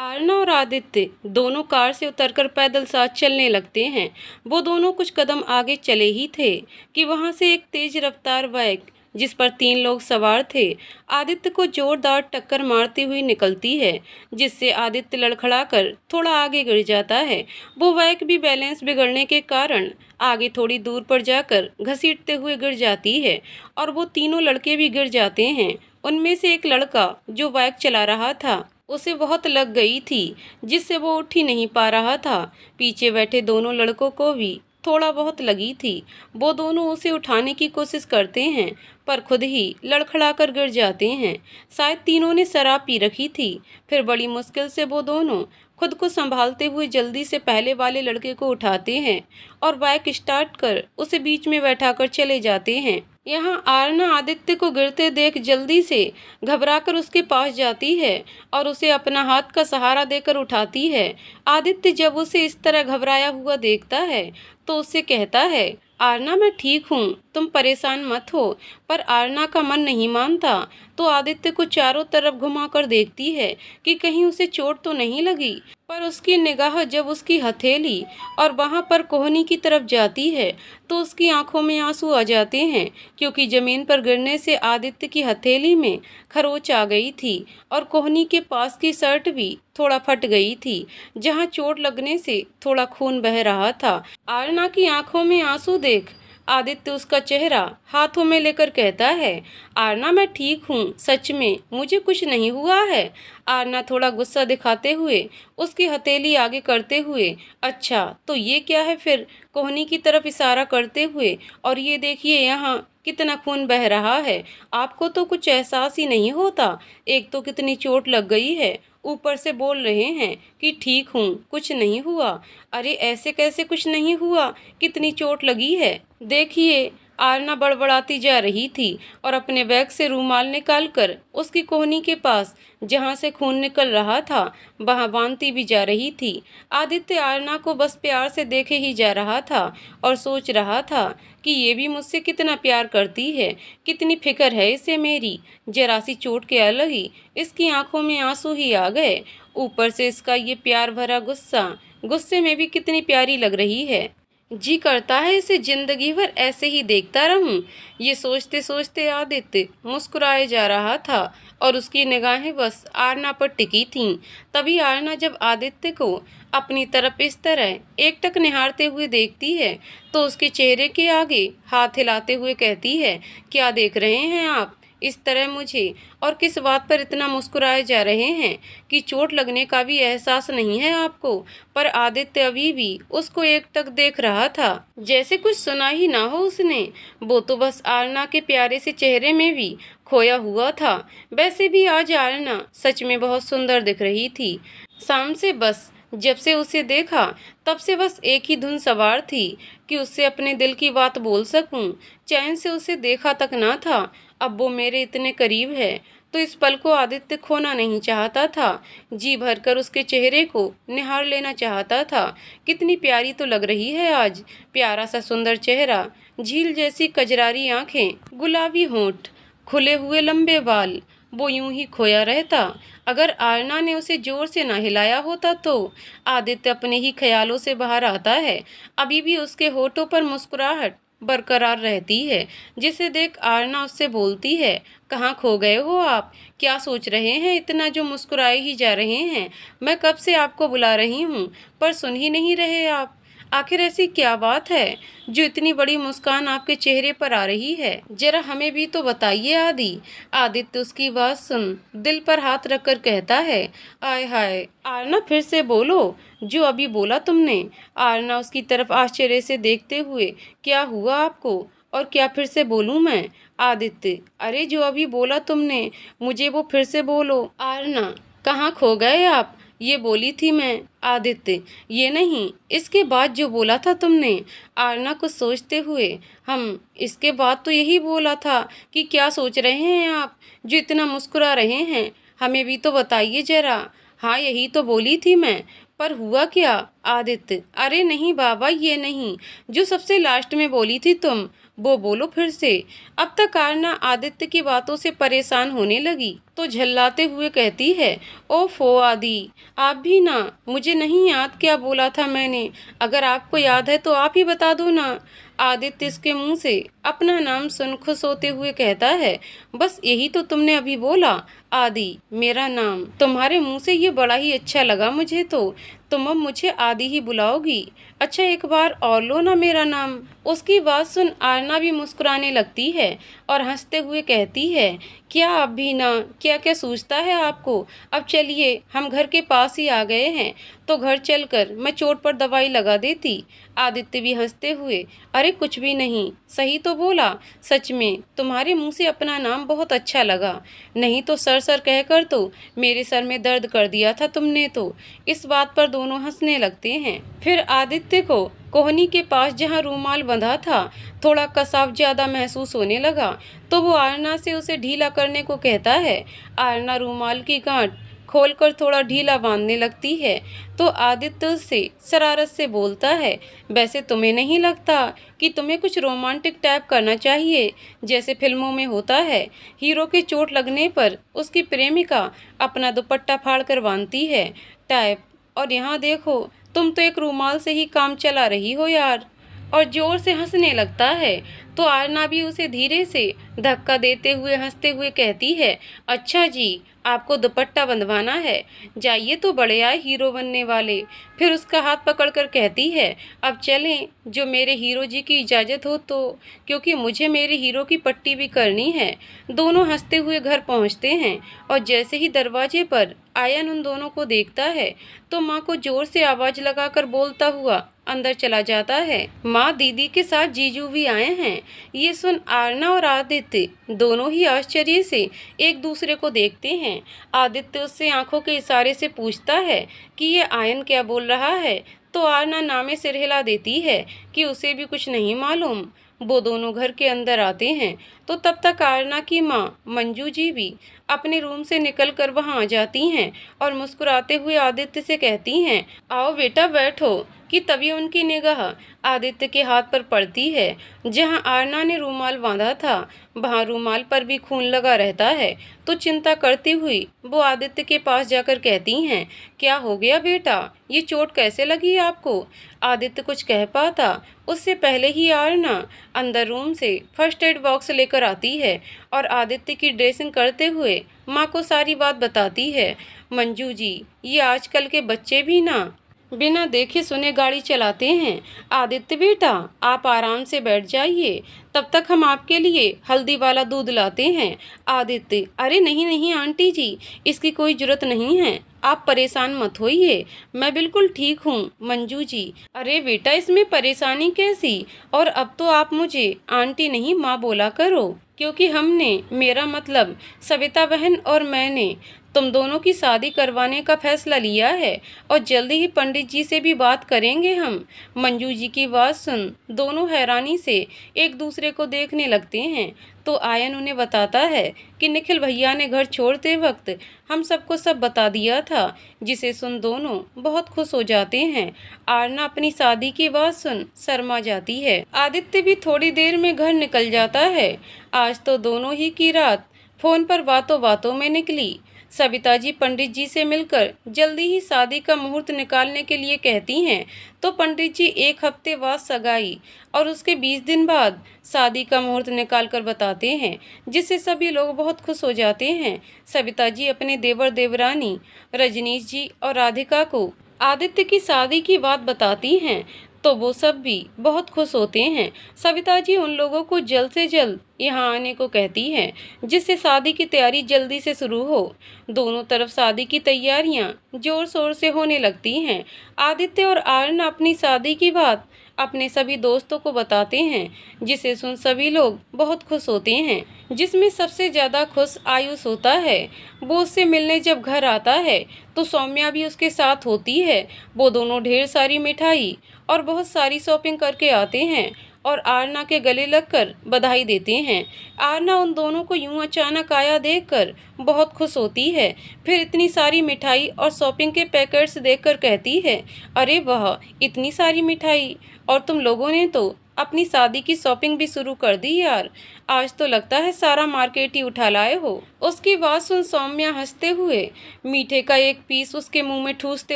आरना और आदित्य दोनों कार से उतरकर पैदल साथ चलने लगते हैं। वो दोनों कुछ कदम आगे चले ही थे कि वहां से एक तेज रफ्तार बाइक जिस पर 3 लोग सवार थे आदित्य को जोरदार टक्कर मारती हुई निकलती है, जिससे आदित्य लड़खड़ाकर थोड़ा आगे गिर जाता है। वो बाइक भी बैलेंस बिगड़ने के कारण आगे थोड़ी दूर पर जाकर घसीटते हुए गिर जाती है और वो तीनों लड़के भी गिर जाते हैं। उनमें से एक लड़का जो बाइक चला रहा था उसे बहुत लग गई थी, जिससे वो उठ ही नहीं पा रहा था। पीछे बैठे दोनों लड़कों को भी थोड़ा बहुत लगी थी। वो दोनों उसे उठाने की कोशिश करते हैं पर खुद ही लड़खड़ाकर गिर जाते हैं। शायद तीनों ने शराब पी रखी थी। फिर बड़ी मुश्किल से वो दोनों खुद को संभालते हुए जल्दी से पहले वाले लड़के को उठाते हैं और बाइक स्टार्ट कर उसे बीच में बैठाकर चले जाते हैं। यहाँ आरना आदित्य को गिरते देख जल्दी से घबराकर उसके पास जाती है और उसे अपना हाथ का सहारा देकर उठाती है। आदित्य जब उसे इस तरह घबराया हुआ देखता है तो उससे कहता है, आरना मैं ठीक हूँ, तुम परेशान मत हो। पर आरना का मन नहीं मानता तो आदित्य को चारों तरफ घुमाकर देखती है कि कहीं उसे चोट तो नहीं लगी। पर उसकी निगाह जब उसकी हथेली और वहां पर कोहनी की तरफ जाती है तो उसकी आंखों में आंसू आ जाते हैं, क्योंकि जमीन पर गिरने से आदित्य की हथेली में खरोंच आ गई थी और कोहनी के पास की शर्ट भी थोड़ा फट गई थी, जहां चोट लगने से थोड़ा खून बह रहा था। आरना की आंखों में आंसू देख आदित्य उसका चेहरा हाथों में लेकर कहता है, आरना मैं ठीक हूँ, सच में मुझे कुछ नहीं हुआ है। आरना थोड़ा गुस्सा दिखाते हुए उसकी हथेली आगे करते हुए, अच्छा तो ये क्या है फिर, कोहनी की तरफ इशारा करते हुए, और ये देखिए यहाँ कितना खून बह रहा है। आपको तो कुछ एहसास ही नहीं होता। एक तो कितनी चोट लग गई है, ऊपर से बोल रहे हैं कि ठीक हूँ, कुछ नहीं हुआ। अरे ऐसे कैसे कुछ नहीं हुआ, कितनी चोट लगी है। देखिए आरना बड़बड़ाती जा रही थी और अपने बैग से रूमाल निकालकर उसकी कोहनी के पास जहां से खून निकल रहा था वहां बांधती भी जा रही थी। आदित्य आरना को बस प्यार से देखे ही जा रहा था और सोच रहा था कि ये भी मुझसे कितना प्यार करती है, कितनी फिक्र है इसे मेरी। जरा सी चोट के अलग ही इसकी आंखों में आंसू ही आ गए, ऊपर से इसका ये प्यार भरा गुस्सा, गुस्से में भी कितनी प्यारी लग रही है। जी करता है इसे जिंदगी भर ऐसे ही देखता रहूं। ये सोचते सोचते आदित्य मुस्कुराए जा रहा था और उसकी निगाहें बस आरना पर टिकी थीं। तभी आरना जब आदित्य को अपनी तरफ इस तरह एकटक निहारते हुए देखती है तो उसके चेहरे के आगे हाथ हिलाते हुए कहती है, क्या देख रहे हैं आप इस तरह मुझे, और किस बात पर इतना मुस्कुराए जा रहे हैं कि चोट लगने का भी एहसास नहीं है आपको। पर आदित्य अभी भी उसको एकटक देख रहा था, जैसे कुछ सुना ही ना हो उसने। वो तो बस आरना के प्यारे से चेहरे में भी खोया हुआ था। वैसे भी आज आरना सच में बहुत सुंदर दिख रही थी। शाम से बस जब से उसे देखा तब से बस एक ही धुन सवार थी कि उससे अपने दिल की बात बोल सकूं। चैन से उसे देखा तक ना था, अब वो मेरे इतने करीब है तो इस पल को आदित्य खोना नहीं चाहता था। जी भरकर उसके चेहरे को निहार लेना चाहता था। कितनी प्यारी तो लग रही है आज, प्यारा सा सुंदर चेहरा, झील जैसी कजरारी आंखें, गुलाबी होंठ, खुले हुए लंबे बाल। वो यूं ही खोया रहता अगर आरना ने उसे जोर से ना हिलाया होता तो। आदित्य अपने ही ख्यालों से बाहर आता है। अभी भी उसके होठों पर मुस्कुराहट बरकरार रहती है, जिसे देख आरना उससे बोलती है, कहाँ खो गए हो आप, क्या सोच रहे हैं इतना जो मुस्कुराए ही जा रहे हैं। मैं कब से आपको बुला रही हूँ पर सुन ही नहीं रहे आप। आखिर ऐसी क्या बात है जो इतनी बड़ी मुस्कान आपके चेहरे पर आ रही है, जरा हमें भी तो बताइए आदि। आदित्य उसकी बात सुन दिल पर हाथ रखकर कहता है, आय हाय आरना फिर से बोलो जो अभी बोला तुमने। आरना उसकी तरफ आश्चर्य से देखते हुए, क्या हुआ आपको और क्या फिर से बोलूं मैं। आदित्य, अरे जो अभी बोला तुमने मुझे वो फिर से बोलो। आरना, कहाँ खो गए आप, ये बोली थी मैं। आदित्य, ये नहीं, इसके बाद जो बोला था तुमने। आरना को सोचते हुए, हम इसके बाद तो यही बोला था कि क्या सोच रहे हैं आप जो इतना मुस्कुरा रहे हैं, हमें भी तो बताइए जरा। हाँ यही तो बोली थी मैं, पर हुआ क्या। आदित्य, अरे नहीं बाबा ये नहीं, जो सबसे लास्ट में बोली थी तुम वो बोलो फिर से। अब तक आरना आदित्य की बातों से परेशान होने लगी तो तो झल्लाते हुए कहती है, ओफो आदि, आप भी ना, मुझे नहीं याद क्या बोला था मैंने, अगर आपको याद है तो आप ही बता दो ना। आदित्य इसके मुंह से अपना नाम सुन खुश होते हुए कहता है, बस यही तो तुमने अभी बोला, आदि मेरा नाम। तुम्हारे मुंह से ये बड़ा ही अच्छा लगा मुझे, तो तुम अब मुझे आदि ही बुलाओगी। अच्छा एक बार और लो ना मेरा नाम। उसकी बात सुन आरना भी मुस्कुराने लगती है और हंसते हुए कहती है, क्या आप भी ना, क्या क्या सूझता है आपको। अब चलिए, हम घर के पास ही आ गए हैं, तो घर चलकर मैं चोट पर दवाई लगा देती। आदित्य भी हंसते हुए, अरे कुछ भी नहीं, सही तो बोला, सच में तुम्हारे मुंह से अपना नाम बहुत अच्छा लगा, नहीं तो सर सर कहकर तो मेरे सर में दर्द कर दिया था तुमने तो। इस बात पर दोनों हंसने लगते हैं। फिर आदित्य को कोहनी के पास जहाँ रूमाल बंधा था थोड़ा कसाव ज्यादा महसूस होने लगा, तो वो आरना से उसे ढीला करने को कहता है। आरना रूमाल की गांठ खोलकर थोड़ा ढीला बांधने लगती है, तो आदित्य उससे शरारत से बोलता है, वैसे तुम्हें नहीं लगता कि तुम्हें कुछ रोमांटिक टाइप करना चाहिए, जैसे फिल्मों में होता है, हीरो के चोट लगने पर उसकी प्रेमिका अपना दुपट्टा फाड़ कर बांधती है टाइप। और यहाँ देखो, तुम तो एक रूमाल से ही काम चला रही हो यार। और जोर से हंसने लगता है, तो आरना भी उसे धीरे से धक्का देते हुए हंसते हुए कहती है, अच्छा जी, आपको दुपट्टा बंधवाना है, जाइए तो बड़े आए हीरो बनने वाले। फिर उसका हाथ पकड़कर कहती है, अब चलें, जो मेरे हीरो जी की इजाज़त हो तो, क्योंकि मुझे मेरे हीरो की पट्टी भी करनी है। दोनों हंसते हुए घर पहुंचते हैं और जैसे ही दरवाजे पर आयन उन दोनों को देखता है तो माँ को जोर से आवाज़ लगाकर बोलता हुआ अंदर चला जाता है, माँ दीदी के साथ जीजू भी आए हैं। ये सुन आरना और आदित्य दोनों ही आश्चर्य से एक दूसरे को देखते हैं। आदित्य उससे आंखों के इशारे से पूछता है कि ये आयन क्या बोल रहा है, तो आरना नामे सिर हिला देती है कि उसे भी कुछ नहीं मालूम। वो दोनों घर के अंदर आते हैं तो तब तक आरना की माँ मंजू जी भी अपने रूम से निकलकर वहां आ जाती हैं और मुस्कुराते हुए आदित्य से कहती हैं, आओ बेटा बैठो। कि तभी उनकी निगाह आदित्य के हाथ पर पड़ती है जहां आरना ने रूमाल बांधा था, वहां रूमाल पर भी खून लगा रहता है। तो चिंता करती हुई वो आदित्य के पास जाकर कहती हैं, क्या हो गया बेटा, ये चोट कैसे लगी आपको। आदित्य कुछ कह पाता उससे पहले ही आरना अंदर रूम से फर्स्ट एड बॉक्स लेकर आती है और आदित्य की ड्रेसिंग करते हुए माँ को सारी बात बताती है। मंजू जी, ये आजकल के बच्चे भी ना बिना देखे सुने गाड़ी चलाते हैं। आदित्य बेटा, आप आराम से बैठ जाइए, तब तक हम आपके लिए हल्दी वाला दूध लाते हैं। आदित्य, अरे नहीं नहीं आंटी जी, इसकी कोई जरूरत नहीं है, आप परेशान मत होइए, मैं बिल्कुल ठीक हूँ। मंजू जी, अरे बेटा इसमें परेशानी कैसी, और अब तो आप मुझे आंटी नहीं माँ बोला करो, क्योंकि हमने, मेरा मतलब सविता बहन और मैंने तुम दोनों की शादी करवाने का फैसला लिया है और जल्दी ही पंडित जी से भी बात करेंगे हम। मंजू जी की बात सुन दोनों हैरानी से एक दूसरे को देखने लगते हैं। तो आयन उन्हें बताता है कि निखिल भैया ने घर छोड़ते वक्त हम सबको सब बता दिया था, जिसे सुन दोनों बहुत खुश हो जाते हैं। आरना अपनी शादी की बात सुन शर्मा जाती है। आदित्य भी थोड़ी देर में घर निकल जाता है। आज तो दोनों ही की रात फोन पर बातों बातों में निकली। सविता जी पंडित जी से मिलकर जल्दी ही शादी का मुहूर्त निकालने के लिए कहती हैं, तो पंडित जी एक हफ्ते बाद सगाई और उसके 20 दिन बाद शादी का मुहूर्त निकाल कर बताते हैं, जिससे सभी लोग बहुत खुश हो जाते हैं। सविता जी अपने देवर देवरानी रजनीश जी और राधिका को आदित्य की शादी की बात बताती हैं, तो वो सब भी बहुत खुश होते हैं। सविता जी उन लोगों को जल्द से जल्द यहाँ आने को कहती हैं, जिससे शादी की तैयारी जल्दी से शुरू हो। दोनों तरफ शादी की तैयारियां जोर शोर से होने लगती हैं। आदित्य और आर्यन अपनी शादी की बात अपने सभी दोस्तों को बताते हैं, जिसे सुन सभी लोग बहुत खुश होते हैं, जिसमें सबसे ज़्यादा खुश आयुष होता है। वो उससे मिलने जब घर आता है तो सौम्या भी उसके साथ होती है। वो दोनों ढेर सारी मिठाई और बहुत सारी शॉपिंग करके आते हैं और आरना के गले लगकर बधाई देते हैं। आरना उन दोनों को यूं अचानक आया देखकर बहुत खुश होती है। फिर इतनी सारी मिठाई और शॉपिंग के पैकेट्स देखकर कहती है, अरे वाह, इतनी सारी मिठाई, और तुम लोगों ने तो अपनी शादी की शॉपिंग भी शुरू कर दी यार। आज तो लगता है सारा मार्केट ही उठा लाए हो। उसकी बात सुन सौम्या हंसते हुए मीठे का एक पीस उसके मुंह में ठूसते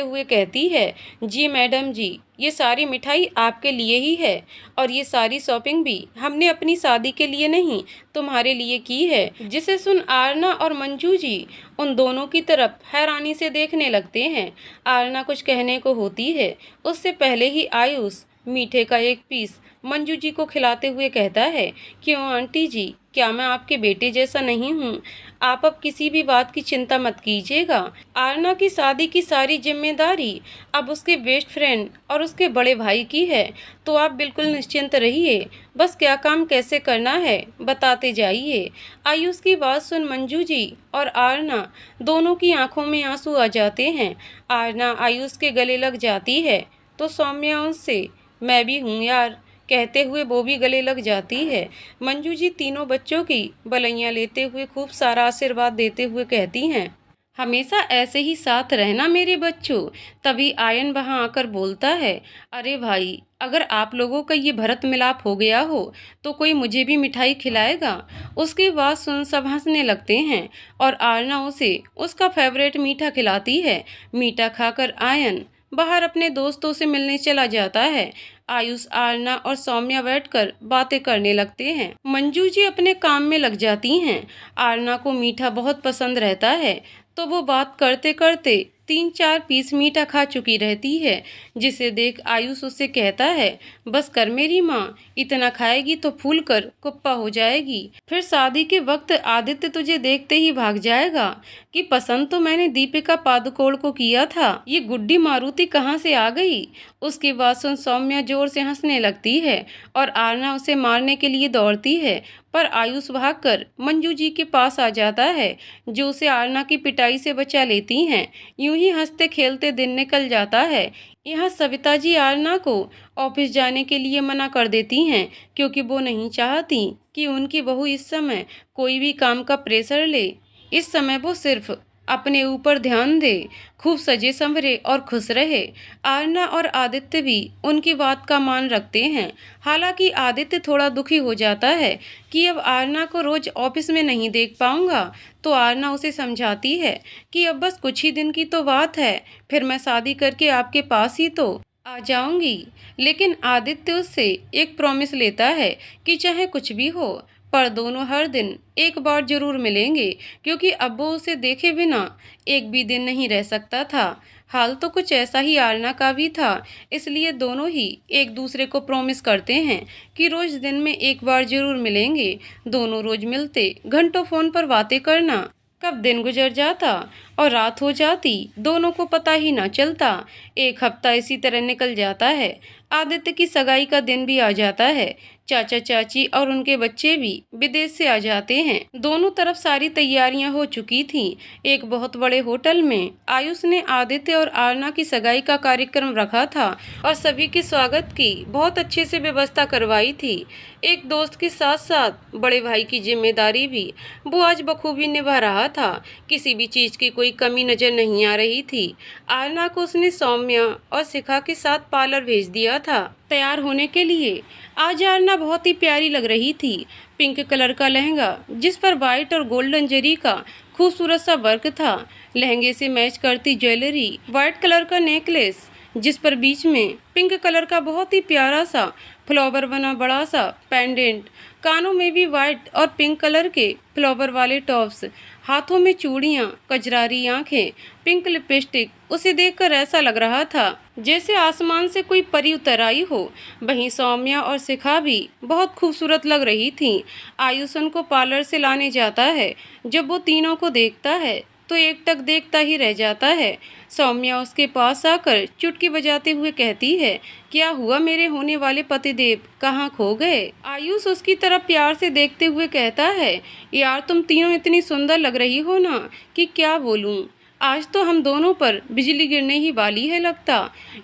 हुए कहती है, जी मैडम जी, ये सारी मिठाई आपके लिए ही है और ये सारी शॉपिंग भी हमने अपनी शादी के लिए नहीं तुम्हारे लिए की है। जिसे सुन आरना और मंजू जी उन दोनों की तरफ हैरानी से देखने लगते हैं। आरना कुछ कहने को होती है, उससे पहले ही आयुष मीठे का एक पीस मंजू जी को खिलाते हुए कहता है, क्यों आंटी जी, क्या मैं आपके बेटे जैसा नहीं हूँ? आप अब किसी भी बात की चिंता मत कीजिएगा। आरना की शादी की सारी जिम्मेदारी अब उसके बेस्ट फ्रेंड और उसके बड़े भाई की है, तो आप बिल्कुल निश्चिंत रहिए। बस क्या काम कैसे करना है बताते जाइए। आयुष की बात सुन मंजू जी और आरना दोनों की आंखों में आंसू आ जाते हैं। आरना आयुष के गले लग जाती है तो सौम्या उससे, मैं भी हूँ यार, कहते हुए वो भी गले लग जाती है। मंजू जी तीनों बच्चों की बलैयां लेते हुए खूब सारा आशीर्वाद देते हुए कहती हैं, हमेशा ऐसे ही साथ रहना मेरे बच्चों। तभी आयन वहां आकर बोलता है, अरे भाई, अगर आप लोगों का ये भरत मिलाप हो गया हो तो कोई मुझे भी मिठाई खिलाएगा। उसकी बात सुन सब हंसने लगते हैं और आरना उसे उसका फेवरेट मीठा खिलाती है। मीठा खाकर आयन बाहर अपने दोस्तों से मिलने चला जाता है। आयुष, आरना और सौम्या बैठकर बातें करने लगते हैं। मंजू जी अपने काम में लग जाती हैं। आरना को मीठा बहुत पसंद रहता है तो वो बात करते करते 3-4 पीस मीठा खा चुकी रहती है, जिसे देख आयुष उससे कहता है, बस कर मेरी माँ, इतना खाएगी तो फूल कर कुप्पा हो जाएगी। फिर शादी के वक्त आदित्य तुझे देखते ही भाग जाएगा कि पसंद तो मैंने दीपिका पादुकोण को किया था, ये गुड्डी मारुति कहाँ से आ गई। उसकी बात सुन सौम्या जोर से हंसने लगती है और आरना उसे मारने के लिए दौड़ती है, पर आयुष भागकर मंजू जी के पास आ जाता है, जो उसे आरना की पिटाई से बचा लेती हैं। यूं ही हंसते खेलते दिन निकल जाता है। यहाँ सविता जी आरना को ऑफिस जाने के लिए मना कर देती हैं, क्योंकि वो नहीं चाहती कि उनकी बहू इस समय कोई भी काम का प्रेशर ले। इस समय वो सिर्फ अपने ऊपर ध्यान दे, खूब सजे संवरे और खुश रहे। आरना और आदित्य भी उनकी बात का मान रखते हैं। हालांकि आदित्य थोड़ा दुखी हो जाता है कि अब आरना को रोज ऑफिस में नहीं देख पाऊंगा, तो आरना उसे समझाती है कि अब बस कुछ ही दिन की तो बात है, फिर मैं शादी करके आपके पास ही तो आ जाऊंगी। लेकिन आदित्य उससे एक प्रॉमिस लेता है कि चाहे कुछ भी हो, पर दोनों हर दिन एक बार जरूर मिलेंगे, क्योंकि अब वो उसे देखे बिना एक भी दिन नहीं रह सकता था। हाल तो कुछ ऐसा ही आरना का भी था, इसलिए दोनों ही एक दूसरे को प्रॉमिस करते हैं कि रोज दिन में एक बार जरूर मिलेंगे। दोनों रोज मिलते, घंटों फोन पर बातें करना, कब दिन गुजर जाता और रात हो जाती दोनों को पता ही ना चलता। एक हफ्ता इसी तरह निकल जाता है। आदित्य की सगाई का दिन भी आ जाता है। चाचा चाची और उनके बच्चे भी विदेश से आ जाते हैं। दोनों तरफ सारी तैयारियां हो चुकी थीं। एक बहुत बड़े होटल में आयुष ने आदित्य और आरना की सगाई का कार्यक्रम रखा था और सभी के स्वागत की बहुत अच्छे से व्यवस्था करवाई थी। एक दोस्त के साथ साथ बड़े भाई की जिम्मेदारी भी वो आज बखूबी निभा रहा था। किसी भी चीज की कोई कमी नजर नहीं आ रही थी। आरना को उसने सौम्या और शिखा के साथ पार्लर भेज दिया था तैयार होने के लिए। आज आरना बहुत ही प्यारी लग रही थी। पिंक कलर का लहंगा जिस पर वाइट और गोल्डन जरी का खूबसूरत सा वर्क था, लहंगे से मैच करती ज्वेलरी, वाइट कलर का नेकलेस जिस पर बीच में पिंक कलर का बहुत ही प्यारा सा फ्लावर बना बड़ा सा पेंडेंट, कानों में भी वाइट और पिंक कलर के फ्लावर वाले टॉप्स, हाथों में चूड़ियाँ, कजरारी आंखें, पिंक लिपस्टिक। उसे देखकर ऐसा लग रहा था जैसे आसमान से कोई परी उतर आई हो। वहीं सौम्या और शिखा भी बहुत खूबसूरत लग रही थीं। आयुष उनको पार्लर से लाने जाता है। जब वो तीनों को देखता है तो एकटक देखता ही रह जाता है। सौम्या उसके पास आकर चुटकी बजाते हुए कहती है, क्या हुआ मेरे होने वाले पतिदेव, कहाँ खो गए? आयुष उसकी तरफ प्यार से देखते हुए कहता है, यार तुम तीनों इतनी सुंदर लग रही हो ना कि क्या बोलूं। आज तो हम दोनों पर बिजली गिरने ही वाली है लगता।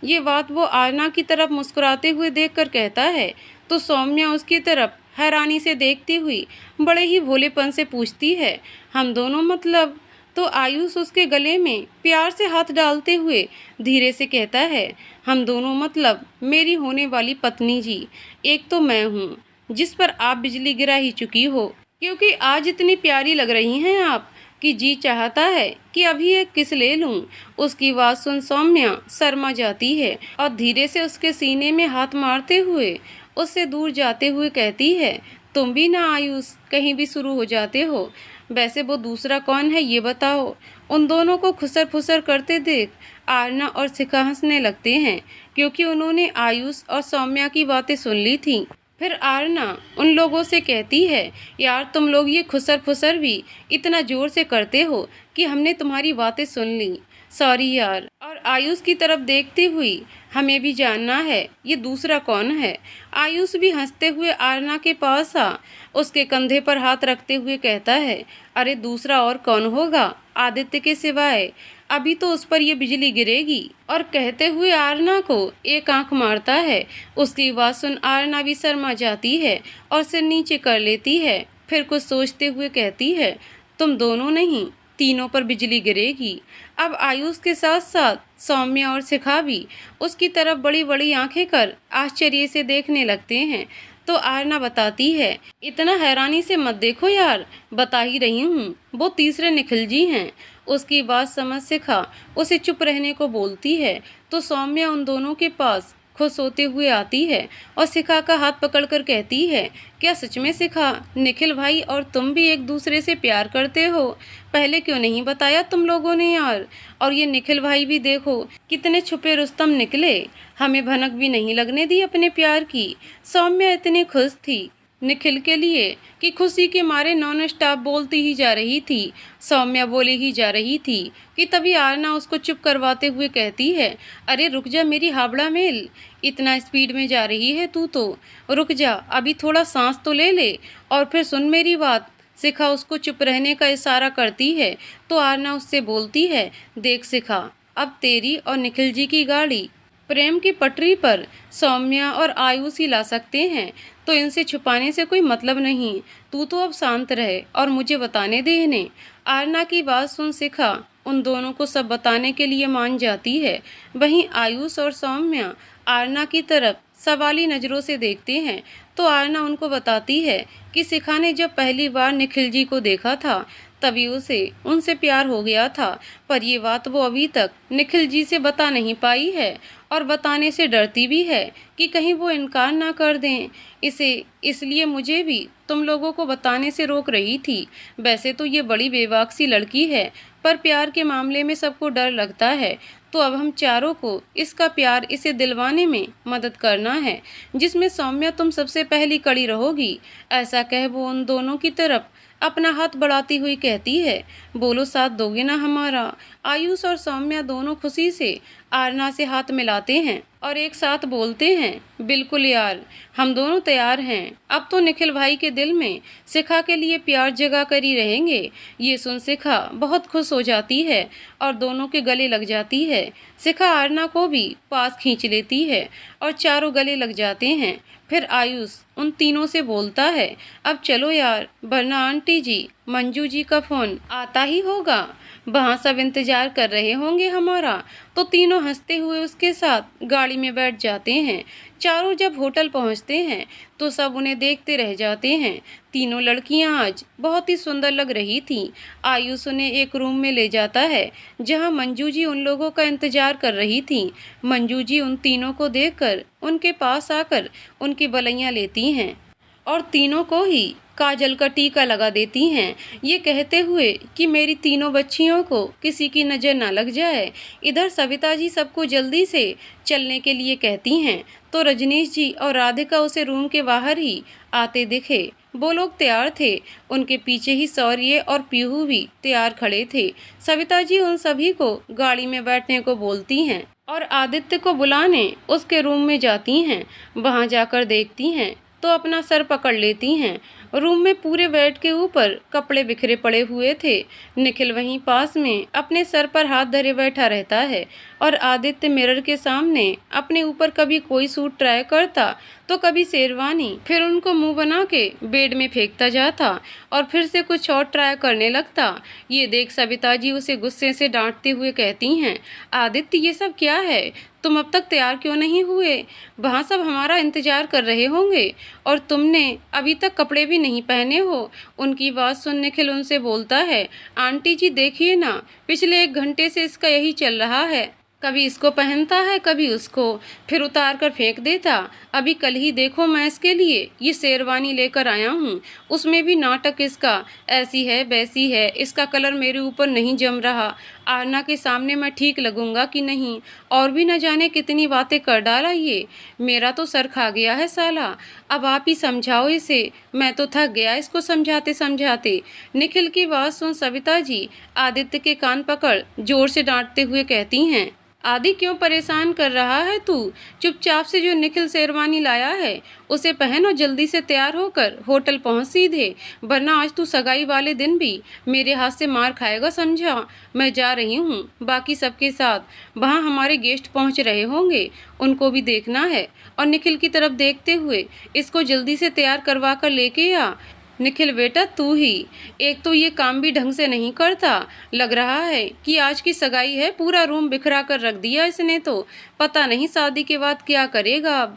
ये बात वो आरना की तरफ मुस्कुराते हुए देखकर कहता है तो सौम्या उसकी तरफ हैरानी से देखती हुई बड़े ही भोलेपन से पूछती है, हम दोनों मतलब? तो आयुष उसके गले में प्यार से हाथ डालते हुए धीरे से कहता है, हम दोनों मतलब मेरी होने वाली पत्नी जी। एक तो मैं हूँ जिस पर आप बिजली गिरा ही चुकी हो, क्योंकि आज इतनी प्यारी लग रही हैं आप कि जी चाहता है कि अभी एक किस ले लूं। उसकी बात सुन सौम्या शर्मा जाती है और धीरे से उसके सीने में हाथ मारते हुए उससे दूर जाते हुए कहती है, तुम भी ना आयुष कहीं भी शुरू हो जाते हो। वैसे वो दूसरा कौन है ये बताओ। उन दोनों को खुसर फुसर करते देख आरना और शिखा हंसने लगते हैं, क्योंकि उन्होंने आयुष और सौम्या की बातें सुन ली थीं। फिर आरना उन लोगों से कहती है, यार तुम लोग ये खुसर फुसर भी इतना जोर से करते हो कि हमने तुम्हारी बातें सुन ली। सॉरी यार। और आयुष की तरफ देखती हुई, हमें भी जानना है ये दूसरा कौन है। आयुष भी हंसते हुए आरना के पास आ उसके कंधे पर हाथ रखते हुए कहता है, अरे दूसरा और कौन होगा आदित्य के सिवाय। अभी तो उस पर ये बिजली गिरेगी। और कहते हुए आरना को एक आंख मारता है। उसकी बात सुन आरना भी शर्मा जाती है और सिर नीचे कर लेती है। फिर कुछ सोचते हुए कहती है, तुम दोनों नहीं तीनों पर बिजली गिरेगी। अब आयुष के साथ साथ सौम्या और शिखा भी उसकी तरफ बड़ी बड़ी आंखें कर आश्चर्य से देखने लगते हैं। तो आरना बताती है, इतना हैरानी से मत देखो यार, बता ही रही हूँ, वो तीसरे निखिल जी हैं। उसकी बात समझ शिखा उसे चुप रहने को बोलती है। तो सौम्या उन दोनों के पास खुश होते हुए आती है और शिखा का हाथ पकड़कर कहती है, क्या सच में शिखा, निखिल भाई और तुम भी एक दूसरे से प्यार करते हो? पहले क्यों नहीं बताया तुम लोगों ने यार। और ये निखिल भाई भी देखो कितने छुपे रुस्तम निकले, हमें भनक भी नहीं लगने दी अपने प्यार की। सौम्या इतनी खुश थी निखिल के लिए कि खुशी के मारे नॉन स्टॉप बोलती ही जा रही थी। सौम्या बोली ही जा रही थी कि तभी आरना उसको चुप करवाते हुए कहती है, अरे रुक जा मेरी हावड़ा मेल, इतना स्पीड में जा रही है तू तो, रुक जा अभी थोड़ा सांस तो ले ले और फिर सुन मेरी बात। शिखा उसको चुप रहने का इशारा करती है। तो आरना उससे बोलती है, देख शिखा, अब तेरी और निखिल जी की गाड़ी प्रेम की पटरी पर सौम्या और आयुष ही ला सकते हैं, तो इनसे छुपाने से कोई मतलब नहीं। तू तो अब शांत रहे और मुझे बताने दे इन्हें। आरना की बात सुन शिखा उन दोनों को सब बताने के लिए मान जाती है। वहीं आयुष और सौम्या आरना की तरफ सवाली नज़रों से देखते हैं। तो आरना उनको बताती है कि शिखा ने जब पहली बार निखिल जी को देखा था तभी उसे उनसे प्यार हो गया था, पर ये बात वो अभी तक निखिल जी से बता नहीं पाई है और बताने से डरती भी है कि कहीं वो इनकार ना कर दें इसे, इसलिए मुझे भी तुम लोगों को बताने से रोक रही थी। वैसे तो ये बड़ी बेबाक सी लड़की है, पर प्यार के मामले में सबको डर लगता है, तो अब हम चारों को इसका प्यार इसे दिलवाने में मदद करना है, जिसमें सौम्या तुम सबसे पहली कड़ी रहोगी। ऐसा कह वो उन दोनों की तरफ अपना हाथ बढ़ाती हुई कहती है, बोलो साथ दोगे ना हमारा। आयुष और सौम्या दोनों खुशी से आरना से हाथ मिलाते हैं और एक साथ बोलते हैं, बिल्कुल यार, हम दोनों तैयार हैं। अब तो निखिल भाई के दिल में शिखा के लिए प्यार जगा कर ही रहेंगे। ये सुन शिखा बहुत खुश हो जाती है और दोनों के गले लग जाती है। शिखा आरना को भी पास खींच लेती है और चारों गले लग जाते हैं। फिर आयुष उन तीनों से बोलता है, अब चलो यार, वरना आंटी जी मंजू जी का फोन आता ही होगा, वहाँ सब इंतजार कर रहे होंगे हमारा। तो तीनों हंसते हुए उसके साथ गाड़ी में बैठ जाते हैं। चारों जब होटल पहुँचते हैं तो सब उन्हें देखते रह जाते हैं। तीनों लड़कियां आज बहुत ही सुंदर लग रही थीं। आयुष उन्हें एक रूम में ले जाता है जहां मंजू जी उन लोगों का इंतजार कर रही थीं। मंजू जी उन तीनों को देखकर उनके पास आकर उनकी बलैयां लेती हैं और तीनों को ही काजल का टीका लगा देती हैं, ये कहते हुए कि मेरी तीनों बच्चियों को किसी की नज़र ना लग जाए। इधर सविता जी सबको जल्दी से चलने के लिए कहती हैं, तो रजनीश जी और राधिका उसे रूम के बाहर ही आते दिखे। वो लोग तैयार थे, उनके पीछे ही शौर्य और पीहू भी तैयार खड़े थे। सविता जी उन सभी को गाड़ी में बैठने को बोलती हैं और आदित्य को बुलाने उसके रूम में जाती हैं। वहाँ जाकर देखती हैं तो अपना सर पकड़ लेती हैं रूम में पूरे बेड के ऊपर कपड़े बिखरे पड़े हुए थे। निखिल वहीं पास में अपने सर पर हाथ धरे बैठा रहता है और आदित्य मिरर के सामने अपने ऊपर कभी कोई सूट ट्राई करता तो कभी शेरवानी, फिर उनको मुंह बना के बेड में फेंकता जाता और फिर से कुछ और ट्राई करने लगता। ये देख सविता जी उसे गुस्से से डांटते हुए कहती हैं, आदित्य ये सब क्या है? तुम अब तक तैयार क्यों नहीं हुए? वहाँ सब हमारा इंतजार कर रहे होंगे और तुमने अभी तक कपड़े भी नहीं पहने हो। उनकी बात सुन निखिल उनसे बोलता है, आंटी जी देखिए ना, पिछले 1 घंटे से इसका यही चल रहा है। कभी इसको पहनता है कभी उसको, फिर उतार कर फेंक देता। अभी कल ही देखो मैं इसके लिए ये शेरवानी लेकर आया हूँ, उसमें भी नाटक इसका, ऐसी है वैसी है, इसका कलर मेरे ऊपर नहीं जम रहा, आरना के सामने मैं ठीक लगूंगा कि नहीं, और भी न जाने कितनी बातें कर डाला ये। मेरा तो सर खा गया है साला, अब आप ही समझाओ इसे, मैं तो थक गया इसको समझाते समझाते। निखिल की बात सुन सविता जी आदित्य के कान पकड़ जोर से डांटते हुए कहती हैं, आदि क्यों परेशान कर रहा है तू? चुपचाप से जो निखिल शेरवानी लाया है उसे पहन और जल्दी से तैयार होकर होटल पहुंच सीधे, वरना आज तू सगाई वाले दिन भी मेरे हाथ से मार खाएगा समझा। मैं जा रही हूँ बाकी सबके साथ, वहाँ हमारे गेस्ट पहुँच रहे होंगे, उनको भी देखना है। और निखिल की तरफ देखते हुए, इसको जल्दी से तैयार करवा कर लेके आ। निखिल बेटा तू ही, एक तो ये काम भी ढंग से नहीं करता, लग रहा है कि आज की सगाई है, पूरा रूम बिखरा कर रख दिया इसने, तो पता नहीं शादी के बाद क्या करेगा। अब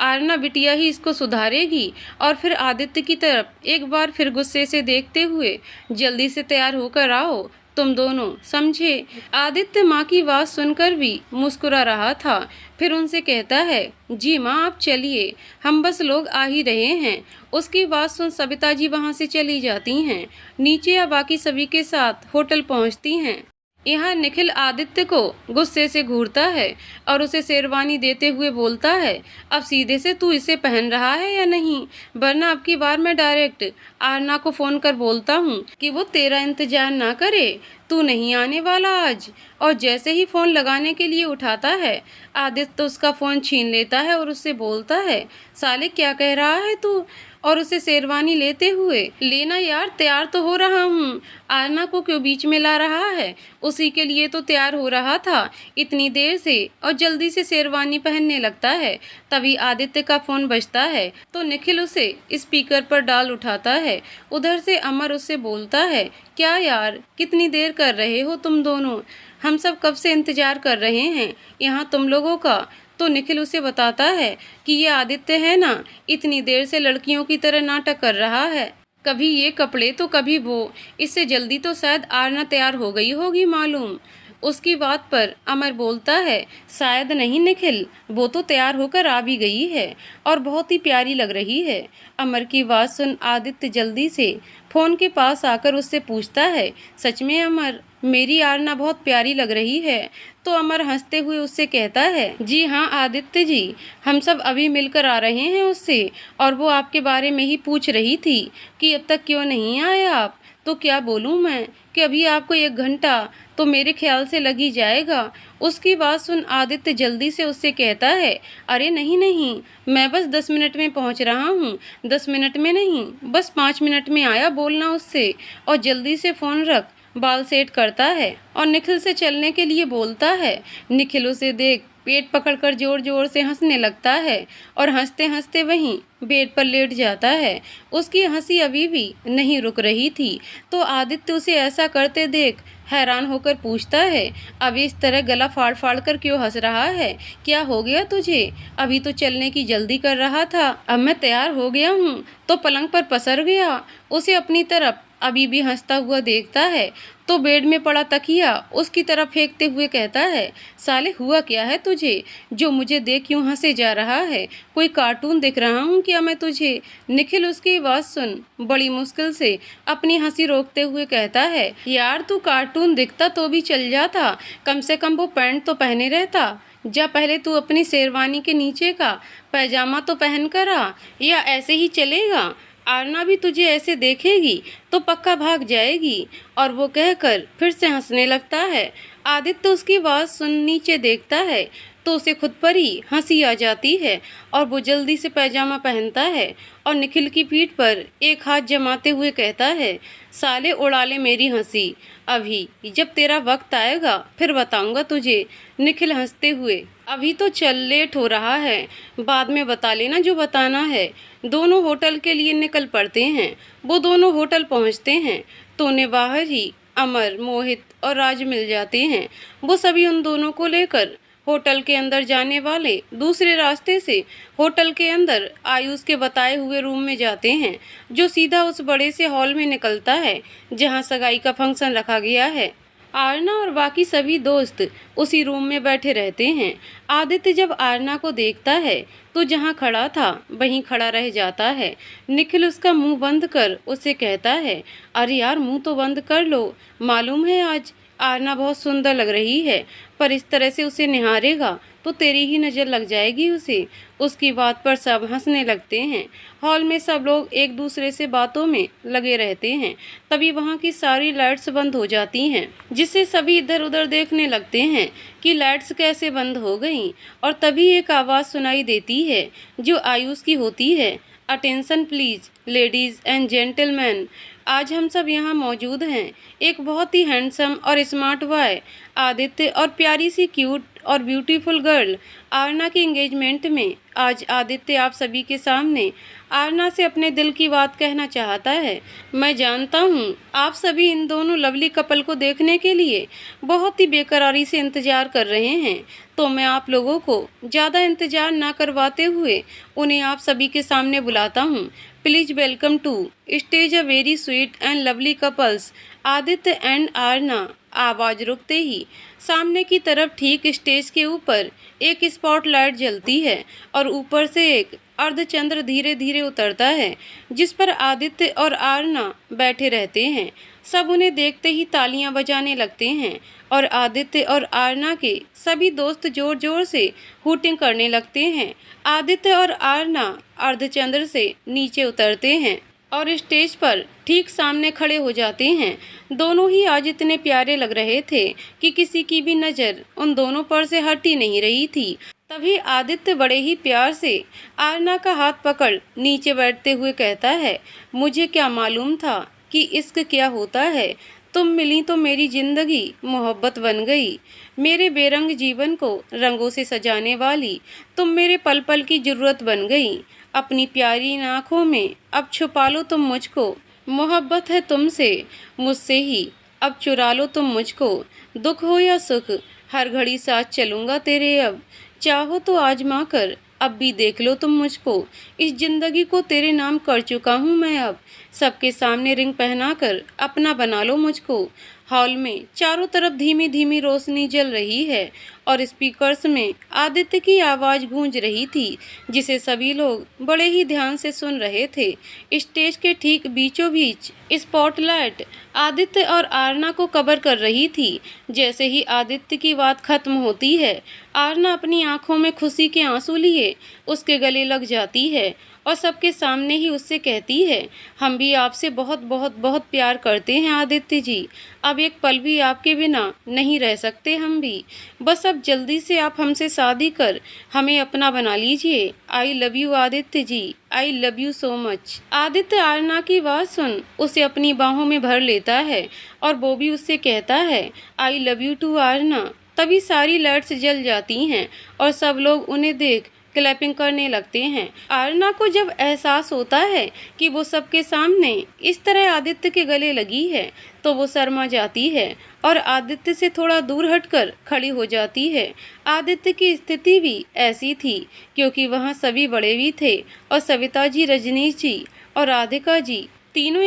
आरना बिटिया ही इसको सुधारेगी। और फिर आदित्य की तरफ एक बार फिर गुस्से से देखते हुए, जल्दी से तैयार होकर आओ तुम दोनों, समझे? आदित्य माँ की बात सुनकर भी मुस्कुरा रहा था, फिर उनसे कहता है, जी माँ आप चलिए, हम बस लोग आ ही रहे हैं। उसकी बात सुन सविता जी वहाँ से चली जाती हैं, नीचे या बाकी सभी के साथ होटल पहुँचती हैं। यहाँ निखिल आदित्य को गुस्से से घूरता है और उसे शेरवानी देते हुए बोलता है, अब सीधे से तू इसे पहन रहा है या नहीं, वरना अब की बार मैं डायरेक्ट आरना को फ़ोन कर बोलता हूँ कि वो तेरा इंतजार ना करे, तू नहीं आने वाला आज। और जैसे ही फ़ोन लगाने के लिए उठाता है, आदित्य उसका फ़ोन छीन लेता है और उससे बोलता है, साले क्या कह रहा है तू? और उसे शेरवानी लेते हुए, लेना यार, तैयार तो हो रहा हूँ, आरना को क्यों बीच में ला रहा है? उसी के लिए तो तैयार हो रहा था इतनी देर से। और जल्दी से शेरवानी पहनने लगता है, तभी आदित्य का फ़ोन बजता है तो निखिल उसे स्पीकर पर डाल उठाता है। उधर से अमर उससे बोलता है, क्या यार कितनी देर कर रहे हो तुम दोनों, हम सब कब से इंतजार कर रहे हैं यहाँ तुम लोगों का। तो निखिल उसे बताता है कि ये आदित्य है ना, इतनी देर से लड़कियों की तरह नाटक कर रहा है, कभी ये कपड़े तो कभी वो, इससे जल्दी तो शायद आरना तैयार हो गई होगी मालूम। उसकी बात पर अमर बोलता है, शायद नहीं निखिल, वो तो तैयार होकर आ भी गई है और बहुत ही प्यारी लग रही है। अमर की बात सुन आदित्य जल्दी से फ़ोन के पास आकर उससे पूछता है, सच में अमर, मेरी आरना बहुत प्यारी लग रही है? तो अमर हंसते हुए उससे कहता है, जी हाँ आदित्य जी, हम सब अभी मिलकर आ रहे हैं उससे, और वो आपके बारे में ही पूछ रही थी कि अब तक क्यों नहीं आए आप। तो क्या बोलूँ मैं कि अभी आपको 1 घंटा तो मेरे ख्याल से लग ही जाएगा। उसकी बात सुन आदित्य जल्दी से उससे कहता है, अरे नहीं नहीं, मैं बस 10 मिनट में पहुंच रहा हूं, 10 मिनट में नहीं, बस 5 मिनट में आया बोलना उससे। और जल्दी से फ़ोन रख, बाल सेट करता है और निखिल से चलने के लिए बोलता है। निखिल उसे देख पेट पकड़कर जोर जोर से हंसने लगता है और हंसते हंसते वहीं बेड पर लेट जाता है। उसकी हंसी अभी भी नहीं रुक रही थी, तो आदित्य उसे ऐसा करते देख हैरान होकर पूछता है, अभी इस तरह गला फाड़ फाड़ कर क्यों हंस रहा है? क्या हो गया तुझे? अभी तो चलने की जल्दी कर रहा था, अब मैं तैयार हो गया हूँ तो पलंग पर पसर गया। उसे अपनी तरफ अभी भी हंसता हुआ देखता है तो बेड में पड़ा तकिया उसकी तरफ फेंकते हुए कहता है, साले हुआ क्या है तुझे, जो मुझे देख यूं हंसे जा रहा है? कोई कार्टून दिख रहा हूँ क्या मैं तुझे? निखिल उसकी बात सुन बड़ी मुश्किल से अपनी हंसी रोकते हुए कहता है, यार तू कार्टून दिखता तो भी चल जाता, कम से कम वो पैंट तो पहने रहता। जा पहले तू अपनी शेरवानी के नीचे का पैजामा तो पहन कर आ, या ऐसे ही चलेगा? आरना भी तुझे ऐसे देखेगी तो पक्का भाग जाएगी। और वो कहकर फिर से हंसने लगता है। आदित्य उसकी बात सुन नीचे देखता है तो उसे खुद पर ही हंसी आ जाती है और वो जल्दी से पैजामा पहनता है और निखिल की पीठ पर एक हाथ जमाते हुए कहता है, साले उड़ा ले मेरी हंसी, अभी जब तेरा वक्त आएगा फिर बताऊंगा तुझे। निखिल हंसते हुए, अभी तो चल, लेट हो रहा है, बाद में बता लेना जो बताना है। दोनों होटल के लिए निकल पड़ते हैं। वो दोनों होटल पहुंचते हैं तो उन्हें बाहर ही अमर, मोहित और राज मिल जाते हैं। वो सभी उन दोनों को लेकर होटल के अंदर जाने वाले दूसरे रास्ते से होटल के अंदर आयुष के बताए हुए रूम में जाते हैं, जो सीधा उस बड़े से हॉल में निकलता है जहां सगाई का फंक्शन रखा गया है। आरना और बाकी सभी दोस्त उसी रूम में बैठे रहते हैं। आदित्य जब आरना को देखता है तो जहां खड़ा था वहीं खड़ा रह जाता है। निखिल उसका मुंह बंद कर उसे कहता है, अरे यार मुंह तो बंद कर लो, मालूम है आज आरना बहुत सुंदर लग रही है, पर इस तरह से उसे निहारेगा तो तेरी ही नज़र लग जाएगी उसे। उसकी बात पर सब हंसने लगते हैं। हॉल में सब लोग एक दूसरे से बातों में लगे रहते हैं। तभी वहाँ की सारी लाइट्स बंद हो जाती हैं, जिससे सभी इधर उधर देखने लगते हैं कि लाइट्स कैसे बंद हो गईं। और तभी एक आवाज़ सुनाई देती है जो आयुष की होती है, attention please ladies and gentleman, आज हम सब यहाँ मौजूद हैं। एक बहुत ही हैंडसम और स्मार्ट बॉय आदित्य और प्यारी सी क्यूट और ब्यूटीफुल गर्ल आरना के एंगेजमेंट में आज आदित्य आप सभी के सामने आरना से अपने दिल की बात कहना चाहता है। मैं जानता हूँ आप सभी इन दोनों लवली कपल को देखने के लिए बहुत ही बेकरारी से इंतज़ार कर रहे हैं, तो मैं आप लोगों को ज़्यादा इंतज़ार ना करवाते हुए उन्हें आप सभी के सामने बुलाता हूँ। Please welcome to stage a very sweet and lovely couples Aditya and Aarna. आवाज़ रुकते ही सामने की तरफ ठीक स्टेज के ऊपर एक स्पॉटलाइट जलती है और ऊपर से एक अर्धचंद्र धीरे धीरे उतरता है, जिस पर आदित्य और आरना बैठे रहते हैं। सब उन्हें देखते ही तालियां बजाने लगते हैं और आदित्य और आरना के सभी दोस्त जोर जोर से हूटिंग करने लगते हैं। आदित्य और आरना अर्धचंद्र से नीचे उतरते हैं और स्टेज पर ठीक सामने खड़े हो जाते हैं। दोनों ही आज इतने प्यारे लग रहे थे कि किसी की भी नज़र उन दोनों पर से हट ही नहीं रही थी। तभी आदित्य बड़े ही प्यार से आरना का हाथ पकड़ नीचे बैठते हुए कहता है, मुझे क्या मालूम था कि इश्क क्या होता है। तुम मिली तो मेरी ज़िंदगी मोहब्बत बन गई, मेरे बेरंग जीवन को रंगों से सजाने वाली तुम मेरे पल पल की ज़रूरत बन गई। अपनी प्यारी आँखों में अब छुपा लो तुम मुझको, मोहब्बत है तुमसे मुझसे ही, अब चुरा लो तुम मुझको। दुख हो या सुख हर घड़ी साथ चलूँगा तेरे, अब चाहो तो आजमा कर अब भी देख लो तुम मुझको। इस जिंदगी को तेरे नाम कर चुका हूँ मैं, अब सबके सामने रिंग पहनाकर अपना बना लो मुझको। हॉल में चारों तरफ धीमी धीमी रोशनी जल रही है और स्पीकर्स में आदित्य की आवाज़ गूंज रही थी, जिसे सभी लोग बड़े ही ध्यान से सुन रहे थे। स्टेज के ठीक बीचों बीच स्पॉटलाइट आदित्य और आरना को कवर कर रही थी। जैसे ही आदित्य की बात खत्म होती है, आरना अपनी आंखों में खुशी के आंसू लिए उसके गले लग जाती है और सबके सामने ही उससे कहती है, हम भी आपसे बहुत बहुत बहुत प्यार करते हैं आदित्य जी, अब एक पल भी आपके बिना नहीं रह सकते हम भी। बस अब जल्दी से आप हमसे शादी कर हमें अपना बना लीजिए। I love you Aditya ji, I love you so much. Aditya Aarna की बात सुन उसे अपनी बाहों में भर लेता है और वो भी उससे कहता है, I love you too Aarna. तभी सारी लाइट्स जल जाती हैं और सब लोग उन्हें देख क्लैपिंग करने लगते हैं। आरना को जब एहसास होता है कि वो सबके सामने इस तरह आदित्य के गले लगी है तो वो शर्मा जाती है और आदित्य से थोड़ा दूर हटकर खड़ी हो जाती है। आदित्य की स्थिति भी ऐसी थी क्योंकि वहाँ सभी बड़े भी थे और सविता जी, रजनीश जी और राधिका जी तीनों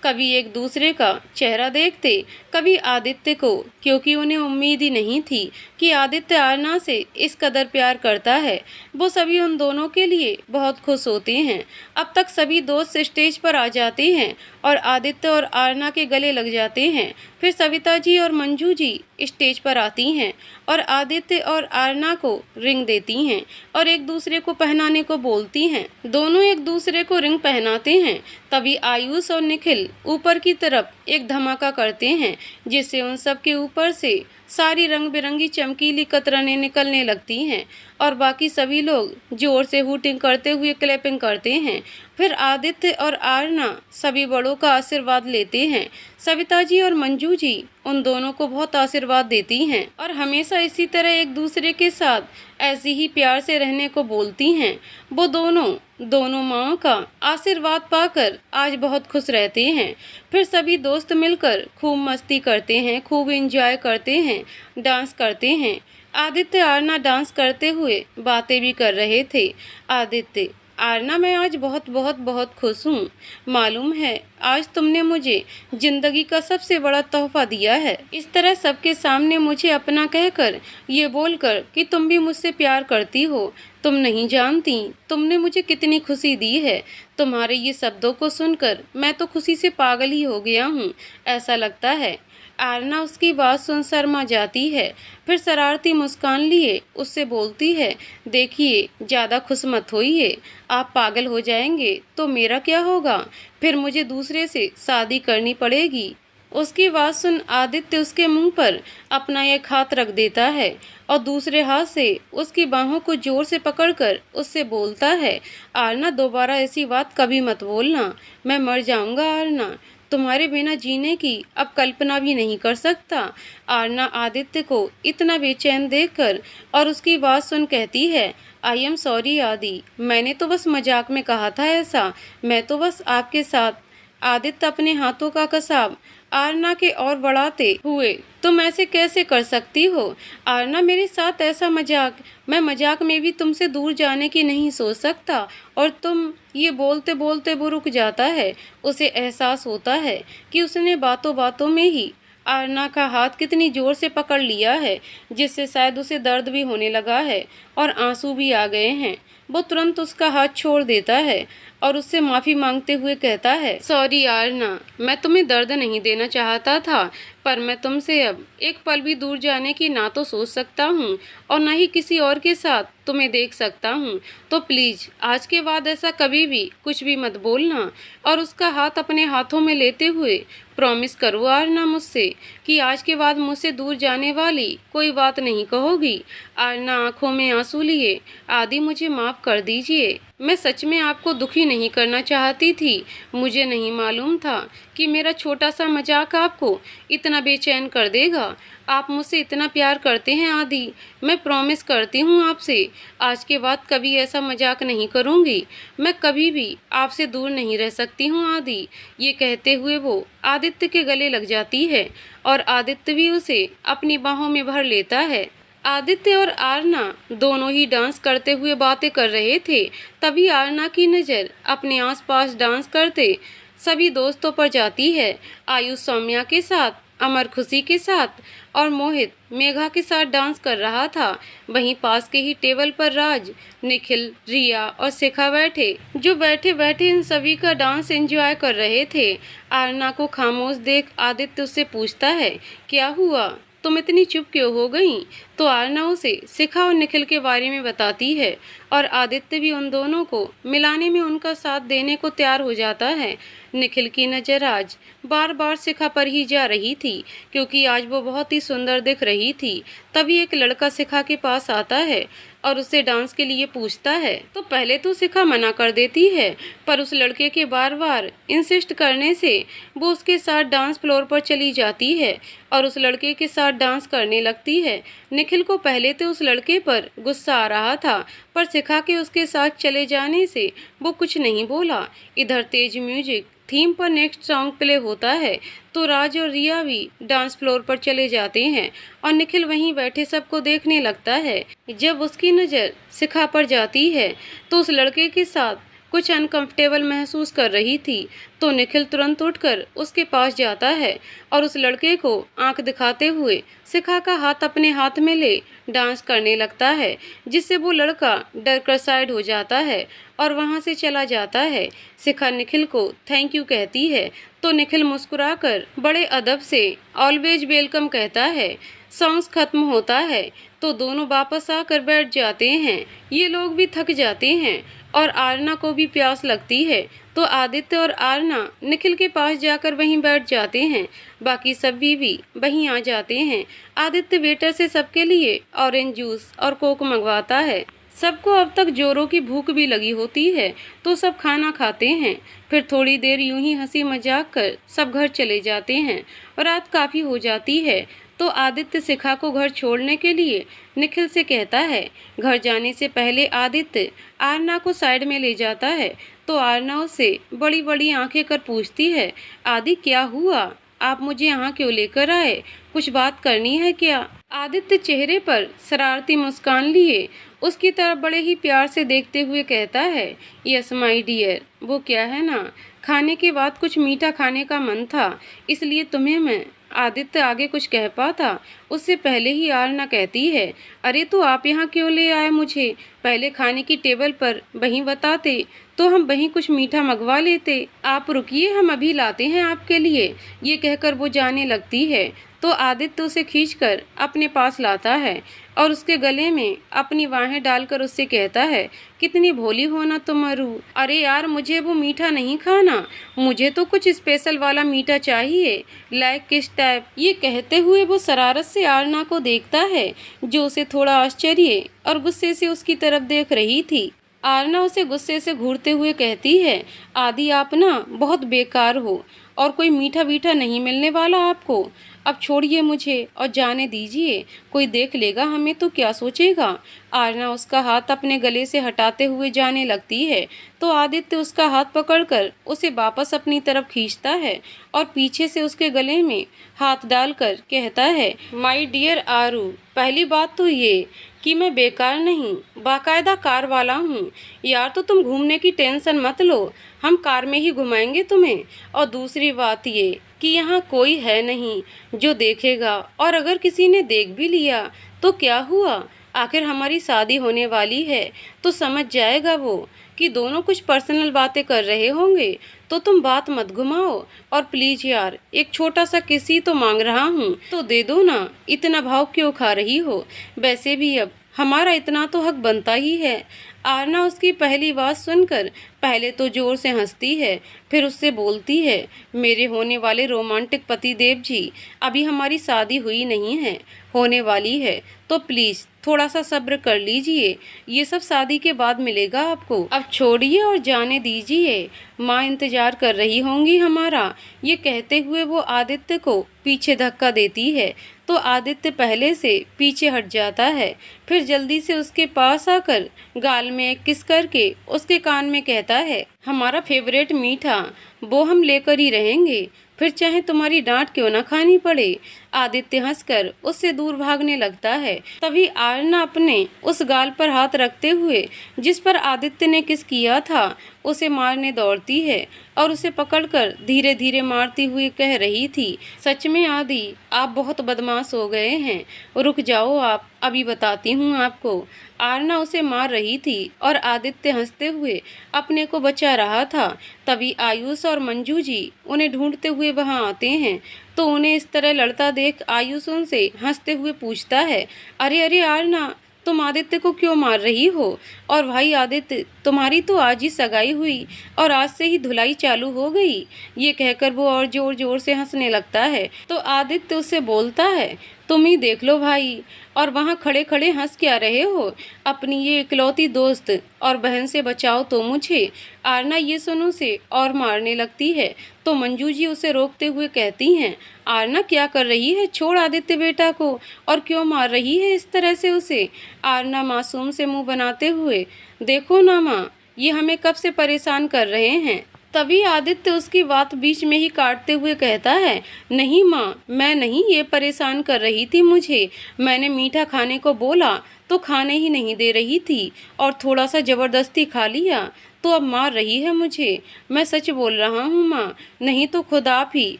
कभी एक दूसरे का चेहरा देखते, कभी आदित्य को, क्योंकि उन्हें उम्मीद ही नहीं थी कि आदित्य आरना से इस कदर प्यार करता है। वो सभी उन दोनों के लिए बहुत खुश होते हैं। अब तक सभी दोस्त स्टेज पर आ जाते हैं और आदित्य और आरना के गले लग जाते हैं। फिर सविता जी और मंजू जी स्टेज पर आती हैं और आदित्य और आरना को रिंग देती हैं और एक दूसरे को पहनाने को बोलती हैं। दोनों एक दूसरे को रिंग पहनाते हैं। तभी आयुष और निखिल ऊपर की तरफ एक धमाका करते हैं, जिससे उन सब के ऊपर से सारी रंग बिरंगी चमकीली कतरनें निकलने लगती हैं और बाकी सभी लोग जोर से हूटिंग करते हुए क्लैपिंग करते हैं। फिर आदित्य और आरना सभी बड़ों का आशीर्वाद लेते हैं। सविता जी और मंजू जी उन दोनों को बहुत आशीर्वाद देती हैं और हमेशा इसी तरह एक दूसरे के साथ ऐसे ही प्यार से रहने को बोलती हैं। वो दोनों माँओं का आशीर्वाद पाकर आज बहुत खुश रहते हैं। फिर सभी दोस्त मिलकर खूब मस्ती करते हैं, खूब एंजॉय करते हैं, डांस करते हैं। आदित्य आरना डांस करते हुए बातें भी कर रहे थे। आदित्य, आरना, मैं आज बहुत बहुत बहुत खुश हूँ। मालूम है आज तुमने मुझे जिंदगी का सबसे बड़ा तोहफा दिया है। इस तरह सबके सामने मुझे अपना कहकर, ये बोलकर कि तुम भी मुझसे प्यार करती हो। तुम नहीं जानती तुमने मुझे कितनी खुशी दी है। तुम्हारे ये शब्दों को सुनकर मैं तो खुशी से पागल ही हो गया हूँ, ऐसा लगता है। आरना उसकी बात सुन शर्मा जाती है। फिर शरारती मुस्कान लिए उससे बोलती है, देखिए ज़्यादा खुश मत होइए, आप पागल हो जाएंगे तो मेरा क्या होगा? फिर मुझे दूसरे से शादी करनी पड़ेगी। उसकी बात सुन आदित्य उसके मुंह पर अपना एक हाथ रख देता है और दूसरे हाथ से उसकी बाहों को जोर से पकड़कर उससे बोलता है, आरना, दोबारा ऐसी बात कभी मत बोलना। मैं मर जाऊंगा आरना, तुम्हारे बिना जीने की अब कल्पना भी नहीं कर सकता। आरना आदित्य को इतना बेचैन देखकर और उसकी बात सुन कहती है, आई एम सॉरी आदि, मैंने तो बस मजाक में कहा था ऐसा, मैं तो बस आपके साथ। आदित्य अपने हाथों का कसाब आरना के और बढ़ाते हुए, तुम ऐसे कैसे कर सकती हो आरना, मेरे साथ ऐसा मजाक? मैं मजाक में भी तुमसे दूर जाने की नहीं सोच सकता। और तुम, ये बोलते बोलते वो रुक जाता है। उसे एहसास होता है कि उसने बातों बातों में ही आरना का हाथ कितनी जोर से पकड़ लिया है, जिससे शायद उसे दर्द भी होने लगा है और आंसू भी आ गए हैं। वो तुरंत उसका हाथ छोड़ देता है और उससे माफ़ी मांगते हुए कहता है, सॉरी आरना, मैं तुम्हें दर्द नहीं देना चाहता था, पर मैं तुमसे अब एक पल भी दूर जाने की ना तो सोच सकता हूँ और ना ही किसी और के साथ तुम्हें देख सकता हूँ। तो प्लीज़ आज के बाद ऐसा कभी भी कुछ भी मत बोलना। और उसका हाथ अपने हाथों में लेते हुए प्रॉमिस करो आरना मुझसे कि आज के बाद मुझसे दूर जाने वाली कोई बात नहीं कहोगी। आरना आंखों में आंसू लिए, आदि मुझे माफ़ कर दीजिए, मैं सच में आपको दुखी नहीं करना चाहती थी। मुझे नहीं मालूम था कि मेरा छोटा सा मजाक आपको इतना बेचैन कर देगा। आप मुझसे इतना प्यार करते हैं आदि, मैं प्रॉमिस करती हूँ आपसे आज के बाद कभी ऐसा मजाक नहीं करूँगी। मैं कभी भी आपसे दूर नहीं रह सकती हूँ आदि। ये कहते हुए वो आदित्य के गले लग जाती है और आदित्य भी उसे अपनी बाहों में भर लेता है। आदित्य और आरना दोनों ही डांस करते हुए बातें कर रहे थे। तभी आरना की नज़र अपने आसपास डांस करते सभी दोस्तों पर जाती है। आयुष सौम्या के साथ, अमर खुशी के साथ और मोहित मेघा के साथ डांस कर रहा था। वहीं पास के ही टेबल पर राज, निखिल, रिया और शिखा बैठे, जो बैठे बैठे इन सभी का डांस एंजॉय कर रहे थे। आरना को खामोश देख आदित्य उससे पूछता है, क्या हुआ, तुम इतनी चुप क्यों हो गई? तो आरना उसे शिखा और निखिल के बारे में बताती है और आदित्य भी उन दोनों को मिलाने में उनका साथ देने को तैयार हो जाता है। निखिल की नज़र आज बार बार शिखा पर ही जा रही थी क्योंकि आज वो बहुत ही सुंदर दिख रही थी। तभी एक लड़का शिखा के पास आता है और उससे डांस के लिए पूछता है। तो पहले तो शिखा मना कर देती है, पर उस लड़के के बार बार इंसिस्ट करने से वो उसके साथ डांस फ्लोर पर चली जाती है और उस लड़के के साथ डांस करने लगती है। निखिल को पहले तो उस लड़के पर गुस्सा आ रहा था, पर शिखा के उसके साथ चले जाने से वो कुछ नहीं बोला। इधर तेज म्यूजिक थीम पर नेक्स्ट सॉन्ग प्ले होता है तो राज और रिया भी डांस फ्लोर पर चले जाते हैं और निखिल वहीं बैठे सबको देखने लगता है। जब उसकी नज़र शिखा पर जाती है तो उस लड़के के साथ कुछ अनकंफर्टेबल महसूस कर रही थी तो निखिल तुरंत उठकर उसके पास जाता है और उस लड़के को आंख दिखाते हुए शिखा का हाथ अपने हाथ में ले डांस करने लगता है, जिससे वो लड़का डर कर साइड हो जाता है और वहां से चला जाता है। शिखा निखिल को थैंक यू कहती है तो निखिल मुस्कुराकर बड़े अदब से ऑलवेज वेलकम कहता है। सॉन्ग्स खत्म होता है तो दोनों वापस आकर बैठ जाते हैं। ये लोग भी थक जाते हैं और आरना को भी प्यास लगती है। तो आदित्य और आरना निखिल के पास जाकर वहीं बैठ जाते हैं। बाकी सभी भी वहीं आ जाते हैं। आदित्य वेटर से सबके लिए ऑरेंज जूस और कोक मंगवाता है। सबको अब तक जोरों की भूख भी लगी होती है, तो सब खाना खाते हैं। फिर थोड़ी देर यूं ही हंसी मजाक कर सब घर चले जाते हैं और रात काफ़ी हो जाती है। तो आदित्य शिखा को घर छोड़ने के लिए निखिल से कहता है। घर जाने से पहले आदित्य आरना को साइड में ले जाता है। तो आरना उसे बड़ी बड़ी आंखें कर पूछती है, आदि क्या हुआ? आप मुझे यहाँ क्यों लेकर आए? कुछ बात करनी है क्या? आदित्य चेहरे पर शरारती मुस्कान लिए उसकी तरफ बड़े ही प्यार से देखते हुए कहता है, यस माय डियर। वो क्या है ना, खाने के बाद कुछ मीठा खाने का मन था, इसलिए तुम्हें मैं। आदित्य आगे कुछ कह पाता उससे पहले ही आरना कहती है, अरे तो आप यहाँ क्यों ले आए मुझे? पहले खाने की टेबल पर वहीं बताते तो हम वहीं कुछ मीठा मंगवा लेते। आप रुकिए, हम अभी लाते हैं आपके लिए। ये कहकर वो जाने लगती है। तो आदित्य उसे खींचकर अपने पास लाता है और उसके गले में अपनी बाहें डालकर उससे कहता है, कितनी भोली हो ना तुम अरू। अरे यार, मुझे वो मीठा नहीं खाना, मुझे तो कुछ स्पेशल वाला मीठा चाहिए, लाइक किस टाइप। ये कहते हुए वो शरारत से आरना को देखता है, जो उसे थोड़ा आश्चर्य और गुस्से से उसकी तरफ देख रही थी। आरना उसे गुस्से से घूरते हुए कहती है, आदि आप ना बहुत बेकार हो और कोई मीठा वीठा नहीं मिलने वाला आपको। अब छोड़िए मुझे और जाने दीजिए, कोई देख लेगा हमें तो क्या सोचेगा। आरना उसका हाथ अपने गले से हटाते हुए जाने लगती है। तो आदित्य उसका हाथ पकड़कर उसे वापस अपनी तरफ खींचता है और पीछे से उसके गले में हाथ डालकर कहता है, माय डियर आरू, पहली बात तो ये कि मैं बेकार नहीं, बाकायदा कार वाला हूँ यार, तो तुम घूमने की टेंशन मत लो, हम कार में ही घुमाएंगे तुम्हें। और दूसरी बात ये कि यहाँ कोई है नहीं जो देखेगा, और अगर किसी ने देख भी लिया तो क्या हुआ, आखिर हमारी शादी होने वाली है तो समझ जाएगा वो कि दोनों कुछ पर्सनल बातें कर रहे होंगे। तो तुम बात मत घुमाओ और प्लीज यार, एक छोटा सा किस ही तो मांग रहा हूँ तो दे दो ना, इतना भाव क्यों खा रही हो? वैसे भी अब हमारा इतना तो हक बनता ही है। आरना उसकी पहली बात सुनकर पहले तो जोर से हंसती है, फिर उससे बोलती है, मेरे होने वाले रोमांटिक पति देव जी, अभी हमारी शादी हुई नहीं है, होने वाली है, तो प्लीज़ थोड़ा सा सब्र कर लीजिए, ये सब शादी के बाद मिलेगा आपको। अब छोड़िए और जाने दीजिए, माँ इंतजार कर रही होंगी हमारा। ये कहते हुए वो आदित्य को पीछे धक्का देती है। तो आदित्य पहले से पीछे हट जाता है, फिर जल्दी से उसके पास आकर गाल में एक किस करके उसके कान में कहता है, हमारा फेवरेट मीठा वो हम लेकर ही रहेंगे, फिर चाहे तुम्हारी डांट क्यों ना खानी पड़े। आदित्य हंसकर उससे दूर भागने लगता है। तभी आरना अपने उस गाल पर हाथ रखते हुए जिस पर आदित्य ने किस किया था उसे मारने दौड़ती है और उसे पकड़कर धीरे धीरे मारती हुई कह रही थी, सच में आदि आप बहुत बदमाश हो गए हैं, रुक जाओ आप, अभी बताती हूँ आपको। आरना उसे मार रही थी और आदित्य हंसते हुए अपने को बचा रहा था। तभी आयुष और मंजू जी उन्हें ढूंढते हुए वहां आते हैं। तो उन्हें इस तरह लड़ता देख आयुष उनसे हंसते हुए पूछता है, अरे अरे आरना, तुम आदित्य को क्यों मार रही हो? और भाई आदित्य, तुम्हारी तो आज ही सगाई हुई और आज से ही धुलाई चालू हो गई। ये कहकर वो और जोर जोर से हंसने लगता है। तो आदित्य उससे बोलता है, तुम ही देख लो भाई, और वहाँ खड़े खड़े हंस क्या रहे हो? अपनी ये इकलौती दोस्त और बहन से बचाओ तो मुझे। आरना ये सुन उसे और मारने लगती है। तो मंजू जी उसे रोकते हुए कहती हैं, आरना क्या कर रही है? छोड़ आदित्य बेटा को, और क्यों मार रही है इस तरह से उसे? आरना मासूम से मुंह बनाते हुए, देखो ना माँ, ये हमें कब से परेशान कर रहे हैं। तभी आदित्य उसकी बात बीच में ही काटते हुए कहता है, नहीं माँ, मैं नहीं, ये परेशान कर रही थी मुझे। मैंने मीठा खाने को बोला तो खाने ही नहीं दे रही थी और थोड़ा सा ज़बरदस्ती खा लिया तो अब मार रही है मुझे। मैं सच बोल रहा हूँ माँ, नहीं तो खुद आप ही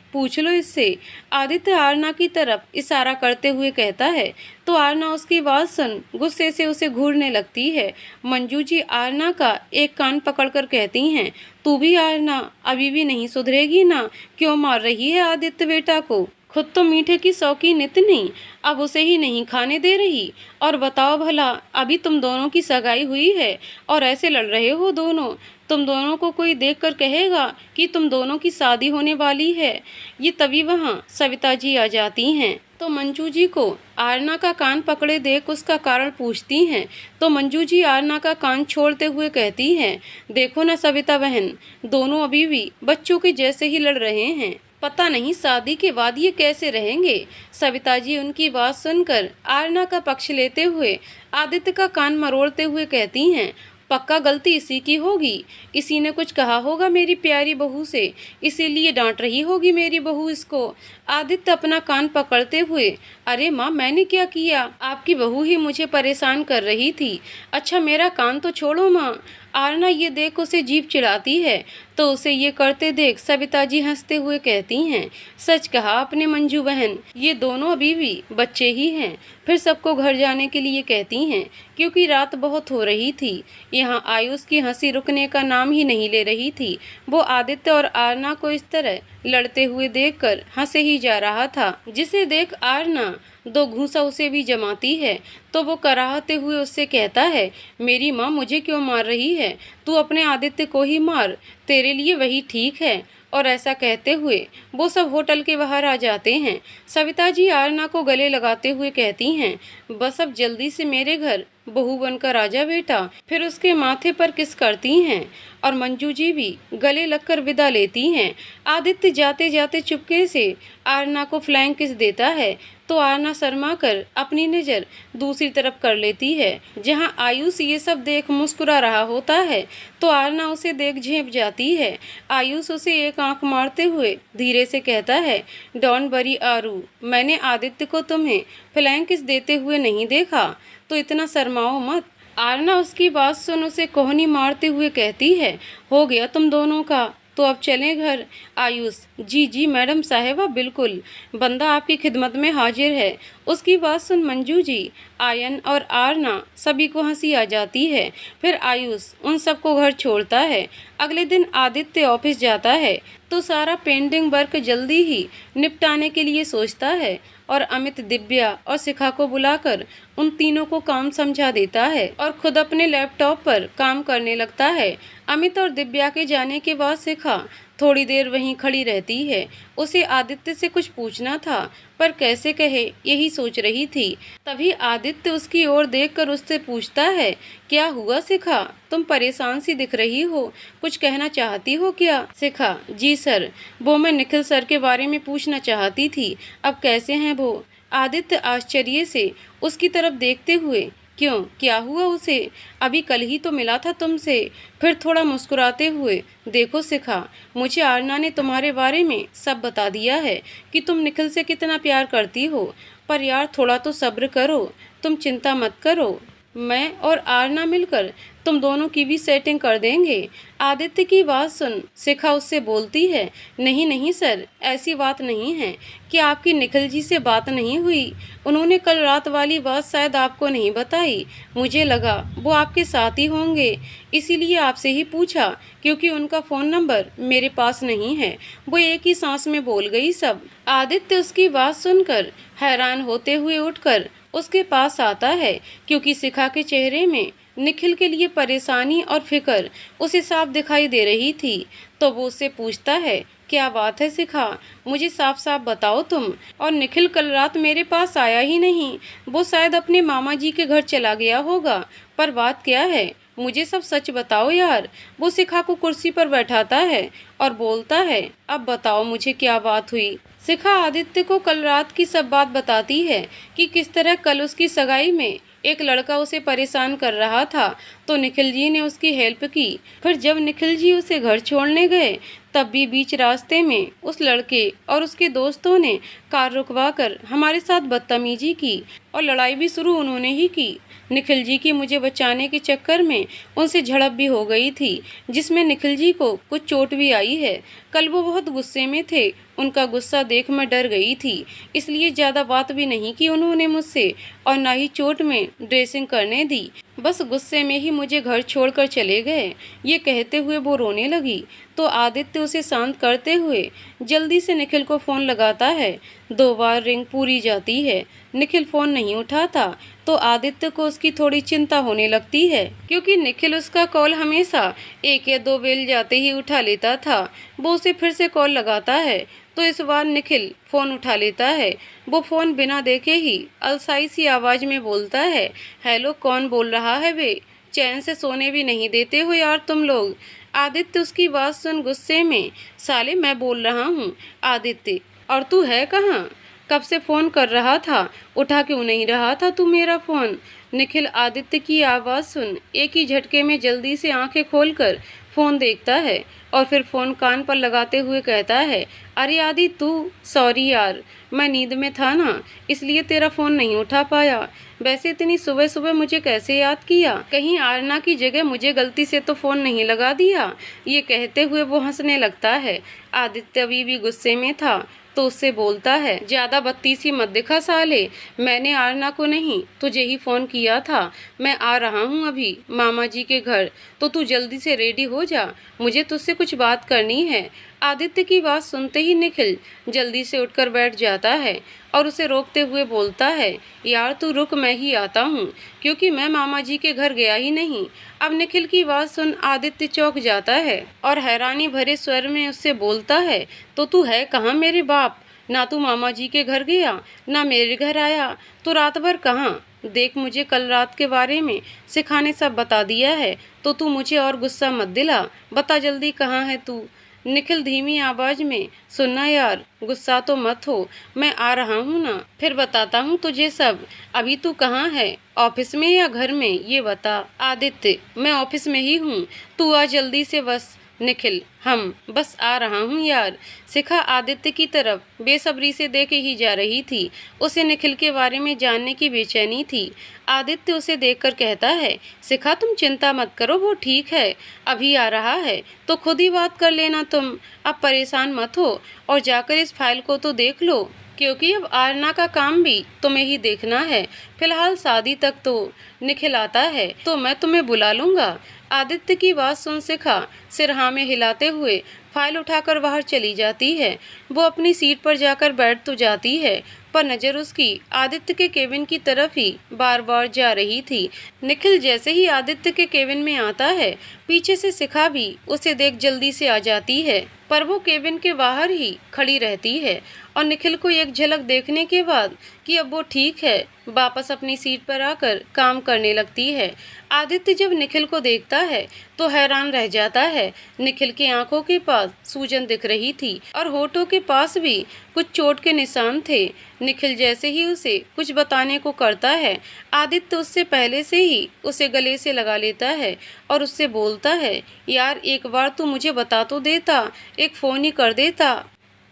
पूछ लो इससे। आदित्य आरना की तरफ इशारा करते हुए कहता है। तो आरना उसकी बात सुन गुस्से से उसे घूरने लगती है। मंजू जी आरना का एक कान पकड़कर कहती हैं, तू भी आरना अभी भी नहीं सुधरेगी ना? क्यों मार रही है आदित्य बेटा को? खुद तो मीठे की शौकीन इतनी, अब उसे ही नहीं खाने दे रही। और बताओ भला, अभी तुम दोनों की सगाई हुई है और ऐसे लड़ रहे हो दोनों। तुम दोनों को कोई देखकर कहेगा कि तुम दोनों की शादी होने वाली है। ये तभी वहाँ सविता जी आ जाती हैं तो मंजू जी को आरना का कान पकड़े देख उसका कारण पूछती हैं। तो मंजू जी आरना का कान छोड़ते हुए कहती हैं, देखो ना सविता बहन, दोनों अभी भी बच्चों के जैसे ही लड़ रहे हैं। पता नहीं शादी के बाद ये कैसे रहेंगे। सविता जी उनकी बात सुनकर आरना का पक्ष लेते हुए आदित्य का कान मरोड़ते हुए कहती हैं, पक्का गलती इसी की होगी। इसी ने कुछ कहा होगा मेरी प्यारी बहू से, इसीलिए डांट रही होगी मेरी बहू इसको। आदित्य अपना कान पकड़ते हुए, अरे माँ मैंने क्या किया, आपकी बहू ही मुझे परेशान कर रही थी। अच्छा मेरा कान तो छोड़ो माँ। आरना ये देख उसे जीभ चिढ़ाती है तो उसे ये करते देख सविता जी हंसते हुए कहती हैं, सच कहा आपने मंजू बहन, ये दोनों अभी भी बच्चे ही हैं। फिर सबको घर जाने के लिए कहती हैं क्योंकि रात बहुत हो रही थी। यहाँ आयुष की हंसी रुकने का नाम ही नहीं ले रही थी। वो आदित्य और आरना को इस तरह लड़ते हुए देखकर हंसे ही जा रहा था, जिसे देख आरना दो घूंसा उसे भी जमाती है तो वो कराहते हुए उससे कहता है, मेरी माँ मुझे क्यों मार रही है, तू अपने आदित्य को ही मार, तेरे लिए वही ठीक है। और ऐसा कहते हुए वो सब होटल के बाहर आ जाते हैं। सविता जी आरना को गले लगाते हुए कहती हैं, बस अब जल्दी से मेरे घर बहू बनकर आजा बेटा। फिर उसके माथे पर किस करती हैं और मंजू जी भी गले लगकर विदा लेती हैं। आदित्य जाते जाते चुपके से आरना को फ्लैंक किस देता है तो आरना शर्मा कर अपनी नज़र दूसरी तरफ कर लेती है जहां आयुष ये सब देख मुस्कुरा रहा होता है तो आरना उसे देख झेंप जाती है। आयुष उसे एक आंख मारते हुए धीरे से कहता है, डोंट वरी आरू, मैंने आदित्य को तुम्हें फ्लैंक किस देते हुए नहीं देखा तो इतना शर्माओ मत। आरना उसकी बात सुन उसे कोहनी मारते हुए कहती है, हो गया तुम दोनों का, तो अब चलें घर। आयुष, जी जी मैडम साहिबा, बिल्कुल, बंदा आपकी खिदमत में हाजिर है। उसकी बात सुन मंजू जी, आयन और आरना सभी को हंसी आ जाती है। फिर आयुष उन सबको घर छोड़ता है। अगले दिन आदित्य ऑफिस जाता है तो सारा पेंडिंग वर्क जल्दी ही निपटाने के लिए सोचता है और अमित, दिव्या और शिखा को बुलाकर उन तीनों को काम समझा देता है और खुद अपने लैपटॉप पर काम करने लगता है। अमित और दिव्या के जाने के बाद शिखा थोड़ी देर वहीं खड़ी रहती है। उसे आदित्य से कुछ पूछना था पर कैसे कहे यही सोच रही थी। तभी आदित्य उसकी ओर देखकर उससे पूछता है, क्या हुआ शिखा, तुम परेशान सी दिख रही हो, कुछ कहना चाहती हो क्या? शिखा, जी सर, वो मैं निखिल सर के बारे में पूछना चाहती थी, अब कैसे हैं वो? आदित्य आश्चर्य से उसकी तरफ देखते हुए, क्यों, क्या हुआ उसे, अभी कल ही तो मिला था तुमसे। फिर थोड़ा मुस्कुराते हुए, देखो शिखा, मुझे आरना ने तुम्हारे बारे में सब बता दिया है कि तुम निखिल से कितना प्यार करती हो, पर यार थोड़ा तो सब्र करो, तुम चिंता मत करो, मैं और आरना मिलकर तुम दोनों की भी सेटिंग कर देंगे। आदित्य की बात सुन शिखा उससे बोलती है, नहीं नहीं सर, ऐसी बात नहीं है कि आपकी निखिल जी से बात नहीं हुई, उन्होंने कल रात वाली बात शायद आपको नहीं बताई, मुझे लगा वो आपके साथ ही होंगे, इसीलिए आपसे ही पूछा, क्योंकि उनका फ़ोन नंबर मेरे पास नहीं है। वो एक ही सांस में बोल गई सब। आदित्य उसकी बात सुनकर हैरान होते हुए उठकर उसके पास आता है क्योंकि शिखा के चेहरे में निखिल के लिए परेशानी और फिक्र उसे साफ दिखाई दे रही थी। तो वो उससे पूछता है, क्या बात है शिखा, मुझे साफ साफ बताओ तुम। और निखिल कल रात मेरे पास आया ही नहीं, वो शायद अपने मामा जी के घर चला गया होगा, पर बात क्या है, मुझे सब सच बताओ यार। वो शिखा को कुर्सी पर बैठाता है और बोलता है, अब बताओ मुझे क्या बात हुई। शिखा आदित्य को कल रात की सब बात बताती है कि किस तरह कल उसकी सगाई में एक लड़का उसे परेशान कर रहा था तो निखिल जी ने उसकी हेल्प की। फिर जब निखिल जी उसे घर छोड़ने गए तब भी बीच रास्ते में उस लड़के और उसके दोस्तों ने कार रुकवाकर हमारे साथ बदतमीजी की और लड़ाई भी शुरू उन्होंने ही की। निखिल जी की मुझे बचाने के चक्कर में उनसे झड़प भी हो गई थी, जिसमें निखिल जी को कुछ चोट भी आई है। कल वो बहुत गुस्से में थे, उनका गुस्सा देख मैं डर गई थी, इसलिए ज़्यादा बात भी नहीं की उन्होंने मुझसे और ना ही चोट में ड्रेसिंग करने दी। बस गुस्से में ही मुझे घर छोड़कर चले गए। ये कहते हुए वो रोने लगी तो आदित्य उसे शांत करते हुए जल्दी से निखिल को फ़ोन लगाता है। 2 बार रिंग पूरी जाती है, निखिल फ़ोन नहीं उठाता तो आदित्य को उसकी थोड़ी चिंता होने लगती है, क्योंकि निखिल उसका कॉल हमेशा 1 या 2 बेल जाते ही उठा लेता था। वो उसे फिर से कॉल लगाता है तो इस बार निखिल फ़ोन उठा लेता है। वो फ़ोन बिना देखे ही अलसाई सी आवाज़ में बोलता है, हेलो, कौन बोल रहा है बे? चैन से सोने भी नहीं देते हो यार तुम लोग। आदित्य उसकी बात सुन गुस्से में, साले मैं बोल रहा हूँ आदित्य, और तू है कहाँ? कब से फ़ोन कर रहा था, उठा क्यों नहीं रहा था तू मेरा फ़ोन? निखिल आदित्य की आवाज़ सुन एक ही झटके में जल्दी से आंखें खोलकर फ़ोन देखता है और फिर फ़ोन कान पर लगाते हुए कहता है, अरे आदि तू, सॉरी यार, मैं नींद में था ना, इसलिए तेरा फ़ोन नहीं उठा पाया। वैसे इतनी सुबह सुबह मुझे कैसे याद किया? कहीं आरना की जगह मुझे गलती से तो फ़ोन नहीं लगा दिया? ये कहते हुए वो हंसने लगता है। आदित्य अभी भी गुस्से में था तो उससे बोलता है, ज़्यादा बत्तीसी मत दिखा साले, मैंने आरना को नहीं तुझे ही फ़ोन किया था। मैं आ रहा हूँ अभी मामा जी के घर, तो तू जल्दी से रेडी हो जा, मुझे तुझसे कुछ बात करनी है। आदित्य की बात सुनते ही निखिल जल्दी से उठकर बैठ जाता है और उसे रोकते हुए बोलता है, यार तू रुक, मैं ही आता हूँ, क्योंकि मैं मामा जी के घर गया ही नहीं। अब निखिल की बात सुन आदित्य चौंक जाता है और हैरानी भरे स्वर में उससे बोलता है, तो तू है कहाँ मेरे बाप? ना तू मामा जी के घर गया, ना मेरे घर आया, तो रात भर कहाँ? देख, मुझे कल रात के बारे में सिखा ने सब बता दिया है, तो तू मुझे और गुस्सा मत दिला, बता जल्दी कहाँ है तू? निखिल धीमी आवाज में, सुनना यार, गुस्सा तो मत हो, मैं आ रहा हूँ ना, फिर बताता हूँ तुझे सब। अभी तू कहाँ है, ऑफिस में या घर में, ये बता। आदित्य, मैं ऑफिस में ही हूँ, तू आ जल्दी से बस। निखिल, हम बस आ रहा हूँ यार। शिखा आदित्य की तरफ बेसब्री से देखे ही जा रही थी। उसे निखिल के बारे में जानने की बेचैनी थी। आदित्य उसे देखकर कहता है, शिखा तुम चिंता मत करो, वो ठीक है, अभी आ रहा है, तो खुद ही बात कर लेना तुम, अब परेशान मत हो और जाकर इस फाइल को तो देख लो, क्योंकि अब आरना का काम भी तुम्हें ही देखना है। फिलहाल शादी तक तो निखिल आता है तो मैं तुम्हें बुला लूँगा। आदित्य की बात सुन शिखा सिर हाँ में हिलाते हुए फाइल उठाकर बाहर चली जाती है। वो अपनी सीट पर जाकर बैठ तो जाती है, पर नज़र उसकी आदित्य के केबिन की तरफ ही बार बार जा रही थी। निखिल जैसे ही आदित्य के केबिन में आता है, पीछे से शिखा भी उसे देख जल्दी से आ जाती है, पर वो केबिन के बाहर ही खड़ी रहती है और निखिल को एक झलक देखने के बाद कि अब वो ठीक है, वापस अपनी सीट पर आकर काम करने लगती है। आदित्य जब निखिल को देखता है तो हैरान रह जाता है। निखिल की आंखों के पास सूजन दिख रही थी और होठों के पास भी कुछ चोट के निशान थे। निखिल जैसे ही उसे कुछ बताने को करता है, आदित्य उससे पहले से ही उसे गले से लगा लेता है और उससे बोलता है, यार एक बार तू मुझे बता तो देता, एक फ़ोन ही कर देता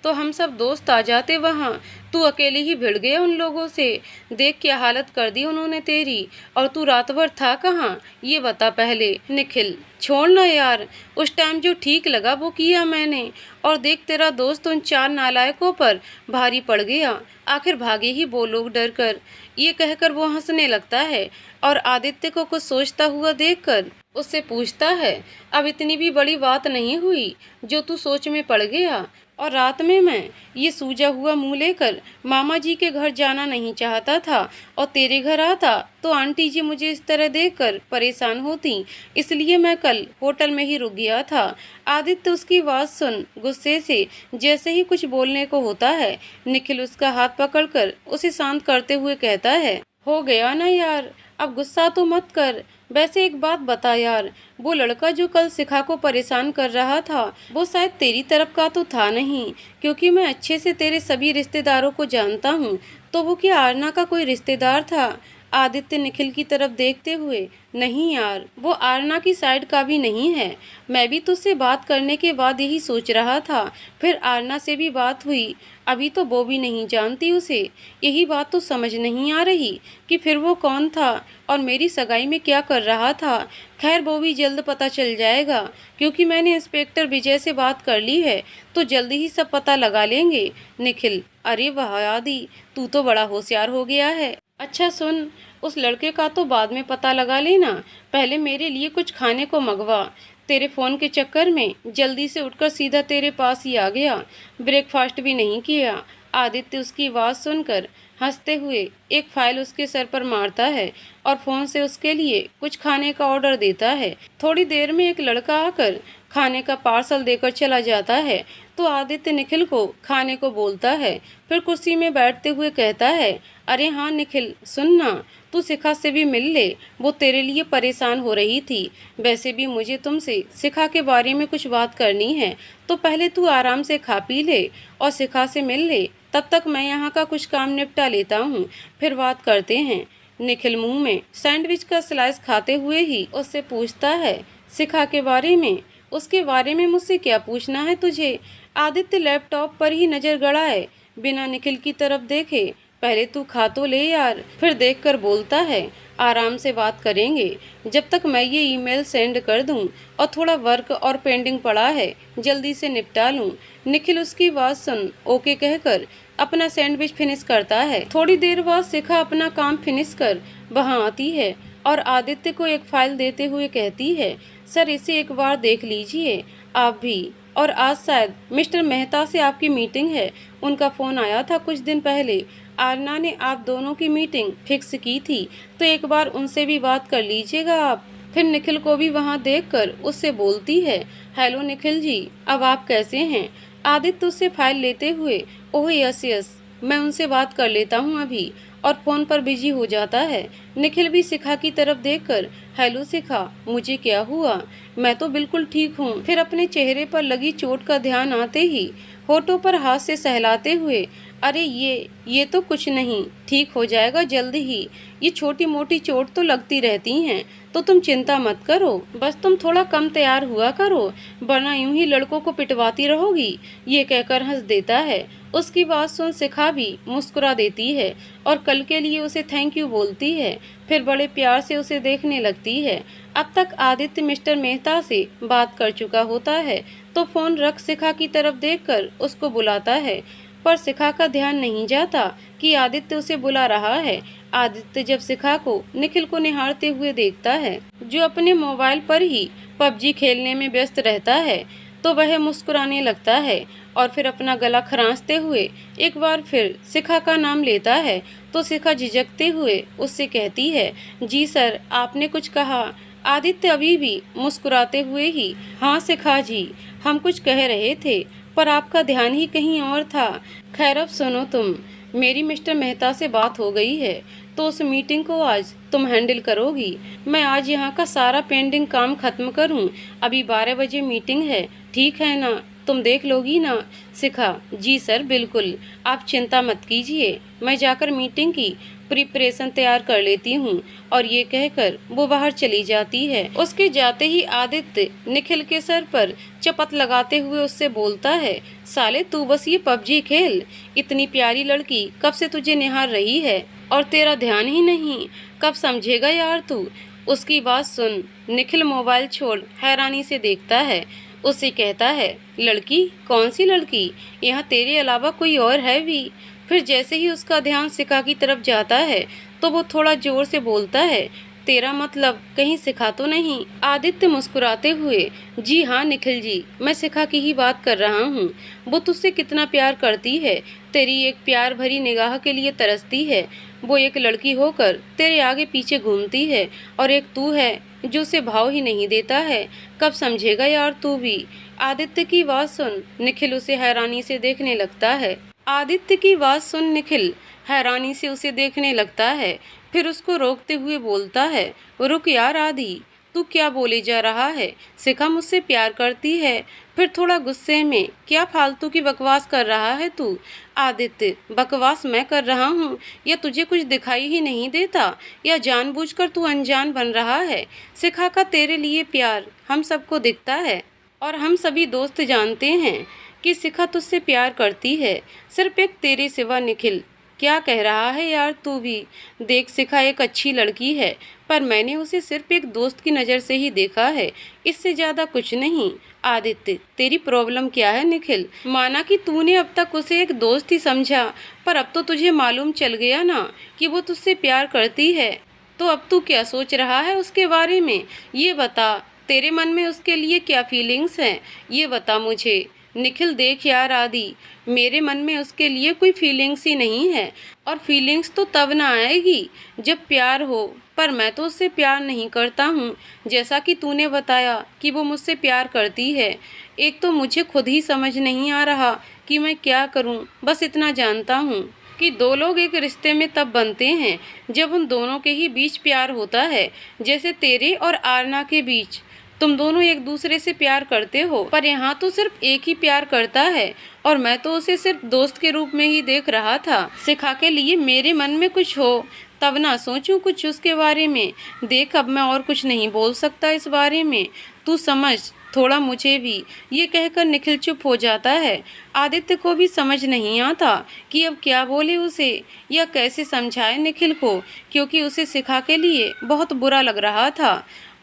तो हम सब दोस्त आ जाते वहाँ। तू अकेले ही भिड़ गया उन लोगों से, देख क्या हालत कर दी उन्होंने तेरी, और तू रात भर था कहाँ, ये बता पहले। निखिल, छोड़ ना यार, उस टाइम जो ठीक लगा वो किया मैंने, और देख तेरा दोस्त उन 4 नालायकों पर भारी पड़ गया, आखिर भागे ही वो लोग डर कर। ये कहकर वो हंसने लगता है और आदित्य को कुछ सोचता हुआ देखकर उससे पूछता है, अब इतनी भी बड़ी बात नहीं हुई जो तू सोच में पड़ गया, और रात में मैं ये सूजा हुआ मुंह लेकर मामा जी के घर जाना नहीं चाहता था और तेरे घर आता तो आंटी जी मुझे इस तरह देखकर परेशान होती, इसलिए मैं कल होटल में ही रुक गया था। आदित्य उसकी बात सुन गुस्से से जैसे ही कुछ बोलने को होता है, निखिल उसका हाथ पकड़कर उसे शांत करते हुए कहता है, हो गया ना यार, अब गुस्सा तो मत कर। वैसे एक बात बता यार, वो लड़का जो कल शिखा को परेशान कर रहा था वो शायद तेरी तरफ का तो था नहीं, क्योंकि मैं अच्छे से तेरे सभी रिश्तेदारों को जानता हूँ, तो वो क्या आरना का कोई रिश्तेदार था? आदित्य निखिल की तरफ देखते हुए, नहीं यार, वो आरना की साइड का भी नहीं है, मैं भी तुझसे बात करने के बाद यही सोच रहा था, फिर आरना से भी बात हुई, अभी तो वो भी नहीं जानती उसे, यही बात तो समझ नहीं आ रही कि फिर वो कौन था और मेरी सगाई में क्या कर रहा था। खैर वो भी जल्द पता चल जाएगा, क्योंकि मैंने इंस्पेक्टर विजय से बात कर ली है, तो जल्दी ही सब पता लगा लेंगे। निखिल, अरे वाह आदि, तू तो बड़ा होशियार हो गया है। अच्छा सुन, उस लड़के का तो बाद में पता लगा लेना, पहले मेरे लिए कुछ खाने को मंगवा। तेरे फ़ोन के चक्कर में जल्दी से उठकर सीधा तेरे पास ही आ गया, ब्रेकफास्ट भी नहीं किया। आदित्य उसकी आवाज़ सुनकर हंसते हुए एक फाइल उसके सर पर मारता है और फ़ोन से उसके लिए कुछ खाने का ऑर्डर देता है। थोड़ी देर में एक लड़का आकर खाने का पार्सल देकर चला जाता है तो आदित्य निखिल को खाने को बोलता है, फिर कुर्सी में बैठते हुए कहता है, अरे हाँ निखिल, सुनना, तू शिखा से भी मिल ले, वो तेरे लिए परेशान हो रही थी। वैसे भी मुझे तुमसे शिखा के बारे में कुछ बात करनी है, तो पहले तू आराम से खा पी ले और शिखा से मिल ले, तब तक मैं यहाँ का कुछ काम निपटा लेता हूँ, फिर बात करते हैं। निखिल मुंह में सैंडविच का स्लाइस खाते हुए ही उससे पूछता है, शिखा के बारे में? उसके बारे में मुझसे क्या पूछना है तुझे? आदित्य लैपटॉप पर ही नजर गड़ाए बिना निखिल की तरफ देखे, पहले तू खा तो ले यार, फिर देखकर बोलता है, आराम से बात करेंगे, जब तक मैं ये ईमेल सेंड कर दूं और थोड़ा वर्क और पेंडिंग पड़ा है जल्दी से निपटा लूं। निखिल उसकी बात सुन ओके कहकर अपना सैंडविच फिनिश करता है। थोड़ी देर बाद शिखा अपना काम फिनिश कर वहां आती है और आदित्य को एक फाइल देते हुए कहती है, सर इसे एक बार देख लीजिए आप भी। और आज शायद मिस्टर मेहता से आपकी मीटिंग है, उनका फ़ोन आया था कुछ दिन पहले, आरना ने आप दोनों की मीटिंग फिक्स की थी, तो एक बार उनसे भी बात कर लीजिएगा आप। फिर निखिल को भी वहां देखकर उससे बोलती है, हेलो निखिल जी, अब आप कैसे हैं? आदित्य उससे फाइल लेते हुए, ओह यस यस, मैं उनसे बात कर लेता हूँ अभी, और फ़ोन पर बिजी हो जाता है। निखिल भी शिखा की तरफ देखकर, हेलो शिखा, मुझे क्या हुआ? मैं तो बिल्कुल ठीक हूँ। फिर अपने चेहरे पर लगी चोट का ध्यान आते ही होठों पर हाथ से सहलाते हुए, अरे ये तो कुछ नहीं, ठीक हो जाएगा जल्द ही, ये छोटी मोटी चोट तो लगती रहती हैं, तो तुम चिंता मत करो, बस तुम थोड़ा कम तैयार हुआ करो, वरना यूं ही लड़कों को पिटवाती रहोगी। ये कहकर हंस देता है। उसकी बात सुन शिखा भी मुस्कुरा देती है और कल के लिए उसे थैंक यू बोलती है, फिर बड़े प्यार से उसे देखने लगती है। अब तक आदित्य मिस्टर मेहता से बात कर चुका होता है, तो फोन रख शिखा की तरफ देखकर उसको बुलाता है, पर शिखा का ध्यान नहीं जाता कि आदित्य उसे बुला रहा है। आदित्य जब शिखा को निखिल को निहारते हुए देखता है, जो अपने मोबाइल पर ही पबजी खेलने में व्यस्त रहता है, तो वह मुस्कुराने लगता है और फिर अपना गला खरांचते हुए एक बार फिर शिखा का नाम लेता है, तो शिखा झिझकते हुए उससे कहती है, जी सर, आपने कुछ कहा? आदित्य अभी भी मुस्कुराते हुए ही, हाँ शिखा जी, हम कुछ कह रहे थे, पर आपका ध्यान ही कहीं और था। खैर अब सुनो तुम, मेरी मिस्टर मेहता से बात हो गई है, तो उस मीटिंग को आज तुम हैंडल करोगी। मैं आज यहाँ का सारा पेंडिंग काम खत्म करूँ, अभी 12 बजे मीटिंग है, ठीक है ना? तुम देख लोगी ना? शिखा, जी सर बिल्कुल, आप चिंता मत कीजिए, मैं जाकर मीटिंग की प्रिपरेशन तैयार कर लेती हूँ। और ये कहकर वो बाहर चली जाती है। उसके जाते ही आदित्य निखिल के सर पर चपत लगाते हुए उससे बोलता है, साले तू बस ये पबजी खेल, इतनी प्यारी लड़की कब से तुझे निहार रही है और तेरा ध्यान ही नहीं, कब समझेगा यार तू? उसकी बात सुन निखिल मोबाइल छोड़ हैरानी से देखता है, उससे कहता है, लड़की? कौन सी लड़की? यहाँ तेरे अलावा कोई और है भी? फिर जैसे ही उसका ध्यान शिखा की तरफ जाता है तो वो थोड़ा जोर से बोलता है, तेरा मतलब कहीं शिखा तो नहीं? आदित्य मुस्कुराते हुए, जी हाँ निखिल जी, मैं शिखा की ही बात कर रहा हूँ, वो तुझसे कितना प्यार करती है, तेरी एक प्यार भरी निगाह के लिए तरसती है, वो एक लड़की होकर तेरे आगे पीछे घूमती है, और एक तू है जो उसे भाव ही नहीं देता है, कब समझेगा यार तू भी? आदित्य की बात सुन निखिल उसे हैरानी से देखने लगता है। आदित्य की बात सुन निखिल हैरानी से उसे देखने लगता है, फिर उसको रोकते हुए बोलता है, रुक यार आदि, तू क्या बोले जा रहा है? शिखा मुझसे प्यार करती है। फिर थोड़ा गुस्से में, क्या फालतू की बकवास कर रहा है तू? आदित्य, बकवास मैं कर रहा हूँ या तुझे कुछ दिखाई ही नहीं देता, या जानबूझकर तू अनजान बन रहा है? शिखा का तेरे लिए प्यार हम सबको दिखता है, और हम सभी दोस्त जानते हैं कि शिखा तुझसे प्यार करती है, सिर्फ एक तेरे सिवा निखिल। क्या कह रहा है यार तू भी। देख शिखा एक अच्छी लड़की है, पर मैंने उसे सिर्फ एक दोस्त की नज़र से ही देखा है, इससे ज़्यादा कुछ नहीं। आदित्य, तेरी प्रॉब्लम क्या है निखिल? माना कि तूने अब तक उसे एक दोस्त ही समझा, पर अब तो तुझे मालूम चल गया ना कि वो तुझसे प्यार करती है। तो अब तू क्या सोच रहा है उसके बारे में, ये बता। तेरे मन में उसके लिए क्या फीलिंग्स हैं, ये बता मुझे। निखिल देख यार आदि, मेरे मन में उसके लिए कोई फीलिंग्स ही नहीं है, और फीलिंग्स तो तब ना आएगी जब प्यार हो। पर मैं तो उससे प्यार नहीं करता हूँ, जैसा कि तूने बताया कि वो मुझसे प्यार करती है। एक तो मुझे खुद ही समझ नहीं आ रहा कि मैं क्या करूँ। बस इतना जानता हूँ कि दो लोग एक रिश्ते में तब बनते हैं जब उन दोनों के ही बीच प्यार होता है, जैसे तेरे और आरना के बीच। तुम दोनों एक दूसरे से प्यार करते हो, पर यहाँ तो सिर्फ एक ही प्यार करता है, और मैं तो उसे सिर्फ दोस्त के रूप में ही देख रहा था। शिखा के लिए मेरे मन में कुछ हो तब ना सोचूं कुछ उसके बारे में। देख अब मैं और कुछ नहीं बोल सकता इस बारे में, तू समझ थोड़ा मुझे भी। ये कहकर निखिल चुप हो जाता है। आदित्य को भी समझ नहीं आता कि अब क्या बोले उसे या कैसे समझाए निखिल को, क्योंकि उसे शिखा के लिए बहुत बुरा लग रहा था।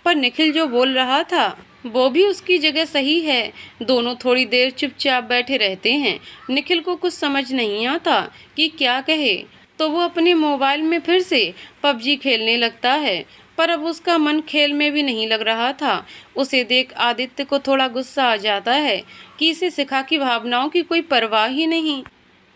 पर निखिल जो बोल रहा था वो भी उसकी जगह सही है। दोनों थोड़ी देर चुपचाप बैठे रहते हैं। निखिल को कुछ समझ नहीं आता कि क्या कहे, तो वो अपने मोबाइल में फिर से पबजी खेलने लगता है। पर अब उसका मन खेल में भी नहीं लग रहा था। उसे देख आदित्य को थोड़ा गुस्सा आ जाता है कि इसे शिखा की भावनाओं की कोई परवाह ही नहीं।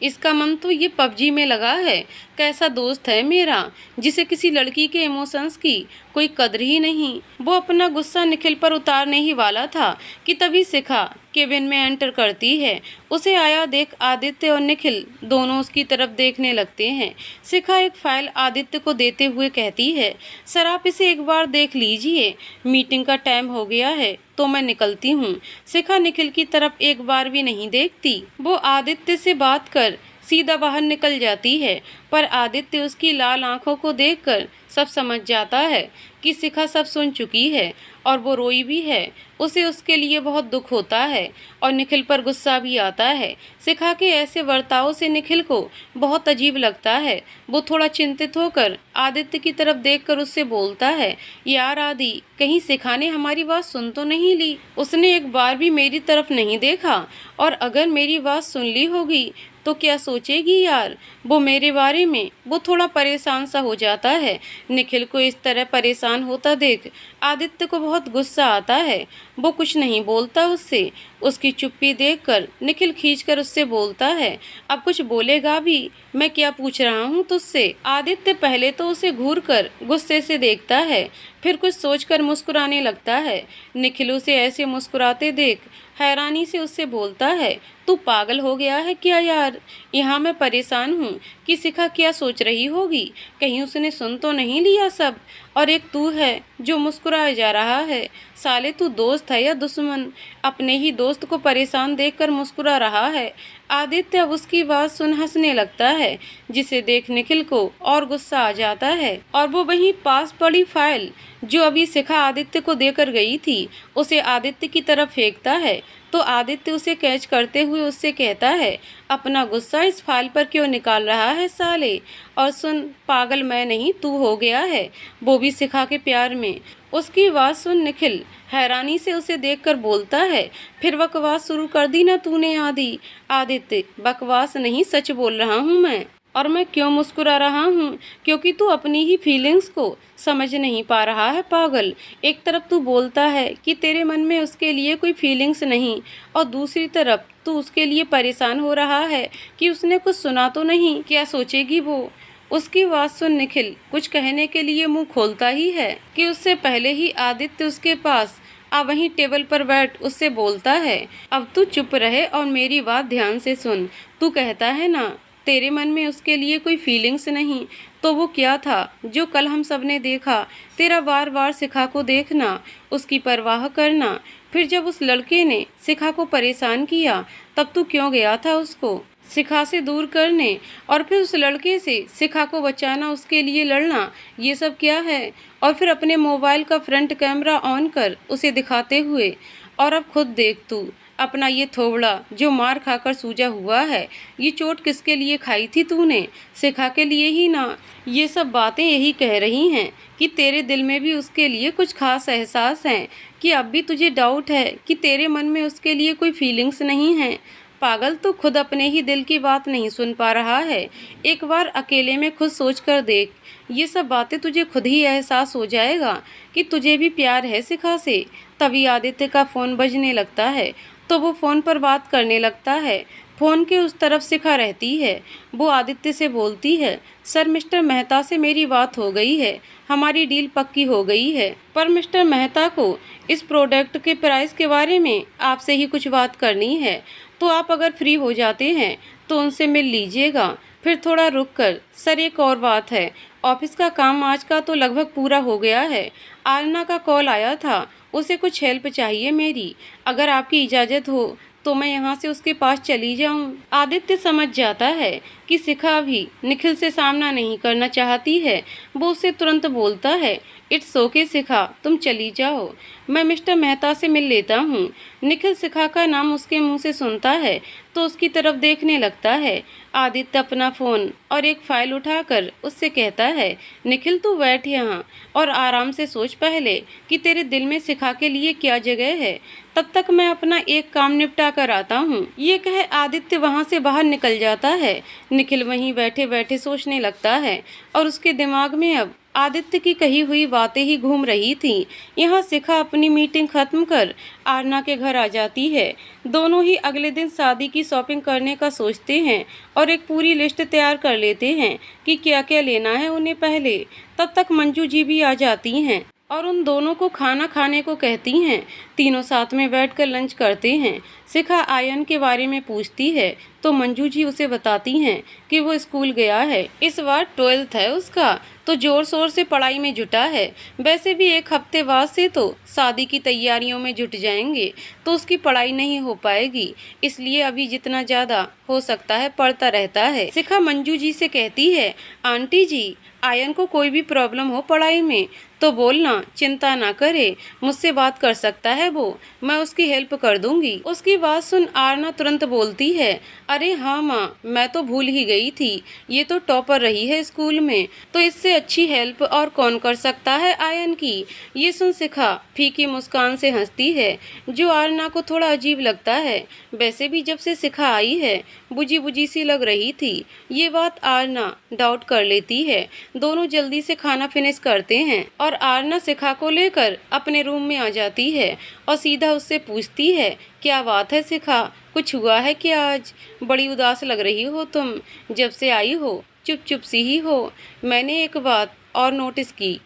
इसका मन तो ये पबजी में लगा है। कैसा दोस्त है मेरा जिसे किसी लड़की के इमोशंस की कोई कदर ही नहीं। वो अपना गुस्सा निखिल पर उतारने ही वाला था कि तभी शिखा केबिन में एंटर करती है। उसे आया देख आदित्य और निखिल दोनों उसकी तरफ देखने लगते हैं। शिखा एक फाइल आदित्य को देते हुए कहती है, सर आप इसे एक बार देख लीजिए, मीटिंग का टाइम हो गया है तो मैं निकलती हूँ। शिखा निखिल की तरफ एक बार भी नहीं देखती। वो आदित्य से बात कर सीधा बाहर निकल जाती है, पर आदित्य उसकी लाल आंखों को देखकर सब समझ जाता है कि शिखा सब सुन चुकी है, और वो रोई भी है। उसे उसके लिए बहुत दुख होता है और निखिल पर गुस्सा भी आता है। शिखा के ऐसे बर्ताव से निखिल को बहुत अजीब लगता है। वो थोड़ा चिंतित होकर आदित्य की तरफ देखकर उससे बोलता है, यार आदि, कहीं शिखा ने हमारी बात सुन तो नहीं ली? उसने एक बार भी मेरी तरफ नहीं देखा, और अगर मेरी बात सुन ली होगी तो क्या सोचेगी यार? वो मेरे बारे में वो थोड़ा परेशान सा हो जाता है। निखिल को इस तरह परेशान होता देख आदित्य को बहुत गुस्सा आता है। वो कुछ नहीं बोलता उससे। उसकी चुप्पी देखकर निखिल खींचकर उससे बोलता है, अब कुछ बोलेगा भी? मैं क्या पूछ रहा हूँ तुझसे? आदित्य पहले तो उसे घूर कर गुस्से से देखता है, फिर कुछ सोचकर मुस्कुराने लगता है। निखिल उसे ऐसे मुस्कुराते देख हैरानी से उससे बोलता है, तू पागल हो गया है क्या यार? यहाँ मैं परेशान हूँ कि शिखा क्या सोच रही होगी, कहीं उसने सुन तो नहीं लिया सब? और एक तू है जो मुस्कुराया जा रहा है। साले तू दोस्त है या दुश्मन? अपने ही दोस्त को परेशान देखकर मुस्कुरा रहा है। आदित्य अब उसकी बात सुन हंसने लगता है, जिसे देख निखिल को और गुस्सा आ जाता है, और वो वहीं पास पड़ी फाइल जो अभी शिखा आदित्य को देकर गई थी उसे आदित्य की तरफ फेंकता है। तो आदित्य उसे कैच करते हुए उससे कहता है, अपना गुस्सा इस फाइल पर क्यों निकाल रहा है साले? और सुन, पागल मैं नहीं तू हो गया है, वो भी शिखा के प्यार में। उसकी बात सुन निखिल हैरानी से उसे देखकर बोलता है, फिर बकवास शुरू कर दी ना तूने आदि? आदित्य, बकवास नहीं सच बोल रहा हूँ मैं। और मैं क्यों मुस्कुरा रहा हूँ? क्योंकि तू अपनी ही फीलिंग्स को समझ नहीं पा रहा है पागल। एक तरफ तू बोलता है कि तेरे मन में उसके लिए कोई फीलिंग्स नहीं, और दूसरी तरफ तू उसके लिए परेशान हो रहा है कि उसने कुछ सुना तो नहीं, क्या सोचेगी वो? उसकी बात सुन निखिल कुछ कहने के लिए मुंह खोलता ही है कि उससे पहले ही आदित्य उसके पास वहीं टेबल पर बैठ उससे बोलता है, अब तू चुप रहे और मेरी बात ध्यान से सुन। तू कहता है ना तेरे मन में उसके लिए कोई फीलिंग्स नहीं, तो वो क्या था जो कल हम सब ने देखा? तेरा बार बार शिखा को देखना, उसकी परवाह करना। फिर जब उस लड़के ने शिखा को परेशान किया तब तू क्यों गया था उसको शिखा से दूर करने, और फिर उस लड़के से शिखा को बचाना, उसके लिए लड़ना, ये सब क्या है? और फिर अपने मोबाइल का फ्रंट कैमरा ऑन कर उसे दिखाते हुए, और अब खुद देख तू अपना ये थोबड़ा जो मार खाकर सूजा हुआ है, ये चोट किसके लिए खाई थी तूने? शिखा के लिए ही ना। ये सब बातें यही कह रही हैं कि तेरे दिल में भी उसके लिए कुछ खास एहसास हैं, कि अब भी तुझे डाउट है कि तेरे मन में उसके लिए कोई फीलिंग्स नहीं हैं। पागल, तू खुद अपने ही दिल की बात नहीं सुन पा रहा है। एक बार अकेले में खुद सोच कर देख, ये सब बातें तुझे खुद ही एहसास हो जाएगा कि तुझे भी प्यार है शिखा से। तभी आदित्य का फ़ोन बजने लगता है तो वो फ़ोन पर बात करने लगता है। फ़ोन के उस तरफ शिखा रहती है। वो आदित्य से बोलती है, सर मिस्टर मेहता से मेरी बात हो गई है, हमारी डील पक्की हो गई है, पर मिस्टर मेहता को इस प्रोडक्ट के प्राइस के बारे में आपसे ही कुछ बात करनी है, तो आप अगर फ्री हो जाते हैं तो उनसे मिल लीजिएगा। फिर थोड़ा रुक कर, सर एक और बात है, ऑफिस का काम आज का तो लगभग पूरा हो गया है। आरना का कॉल आया था, उसे कुछ हेल्प चाहिए मेरी, अगर आपकी इजाज़त हो तो मैं यहाँ से उसके पास चली जाऊँ। आदित्य समझ जाता है कि शिखा भी निखिल से सामना नहीं करना चाहती है। वो उससे तुरंत बोलता है, इट्स ओके शिखा, तुम चली जाओ, मैं मिस्टर मेहता से मिल लेता हूँ। निखिल शिखा का नाम उसके मुंह से सुनता है तो उसकी तरफ देखने लगता है। आदित्य अपना फ़ोन और एक फ़ाइल उठाकर उससे कहता है, निखिल तू बैठ यहाँ और आराम से सोच पहले कि तेरे दिल में शिखा के लिए क्या जगह है, तब तक मैं अपना एक काम निपटा कर आता हूँ। ये कह आदित्य वहाँ से बाहर निकल जाता है। निखिल वहीं बैठे बैठे सोचने लगता है और उसके दिमाग में अब आदित्य की कही हुई बातें ही घूम रही थी। यहाँ शिखा अपनी मीटिंग खत्म कर आरना के घर आ जाती है। दोनों ही अगले दिन शादी की शॉपिंग करने का सोचते हैं और एक पूरी लिस्ट तैयार कर लेते हैं कि क्या क्या लेना है उन्हें पहले। तब तक मंजू जी भी आ जाती हैं और उन दोनों को खाना खाने को कहती हैं। तीनों साथ में बैठकर लंच करते हैं। शिखा आयन के बारे में पूछती है तो मंजू जी उसे बताती हैं कि वो स्कूल गया है, इस बार 12th है उसका, तो जोर शोर से पढ़ाई में जुटा है। वैसे भी एक हफ्ते बाद से तो शादी की तैयारियों में जुट जाएंगे तो उसकी पढ़ाई नहीं हो पाएगी, इसलिए अभी जितना ज़्यादा हो सकता है पढ़ता रहता है। शिखा मंजू जी से कहती है, आंटी जी आयन को कोई भी प्रॉब्लम हो पढ़ाई में तो बोलना, चिंता ना करे, मुझसे बात कर सकता है वो, मैं उसकी हेल्प कर दूंगी। उसकी बात सुन आरना तुरंत बोलती है, अरे हाँ माँ, मैं तो भूल ही गई थी, ये तो टॉपर रही है स्कूल में, तो इससे अच्छी हेल्प और कौन कर सकता है आयन की। ये सुन शिखा फीकी मुस्कान से हंसती है, जो आरना को थोड़ा अजीब लगता है। वैसे भी जब से शिखा आई है बुझी बुझी सी लग रही थी। ये बात आरना डाउट कर लेती है। दोनों जल्दी से खाना फिनिश करते हैं और आरना शिखा को लेकर अपने रूम में आ जाती है और सीधा उससे पूछती है, क्या बात है शिखा, कुछ हुआ है क्या आज? बड़ी उदास लग रही हो तुम, जब से आई हो चुप चुप सी ही हो। मैंने एक बात और नोटिस की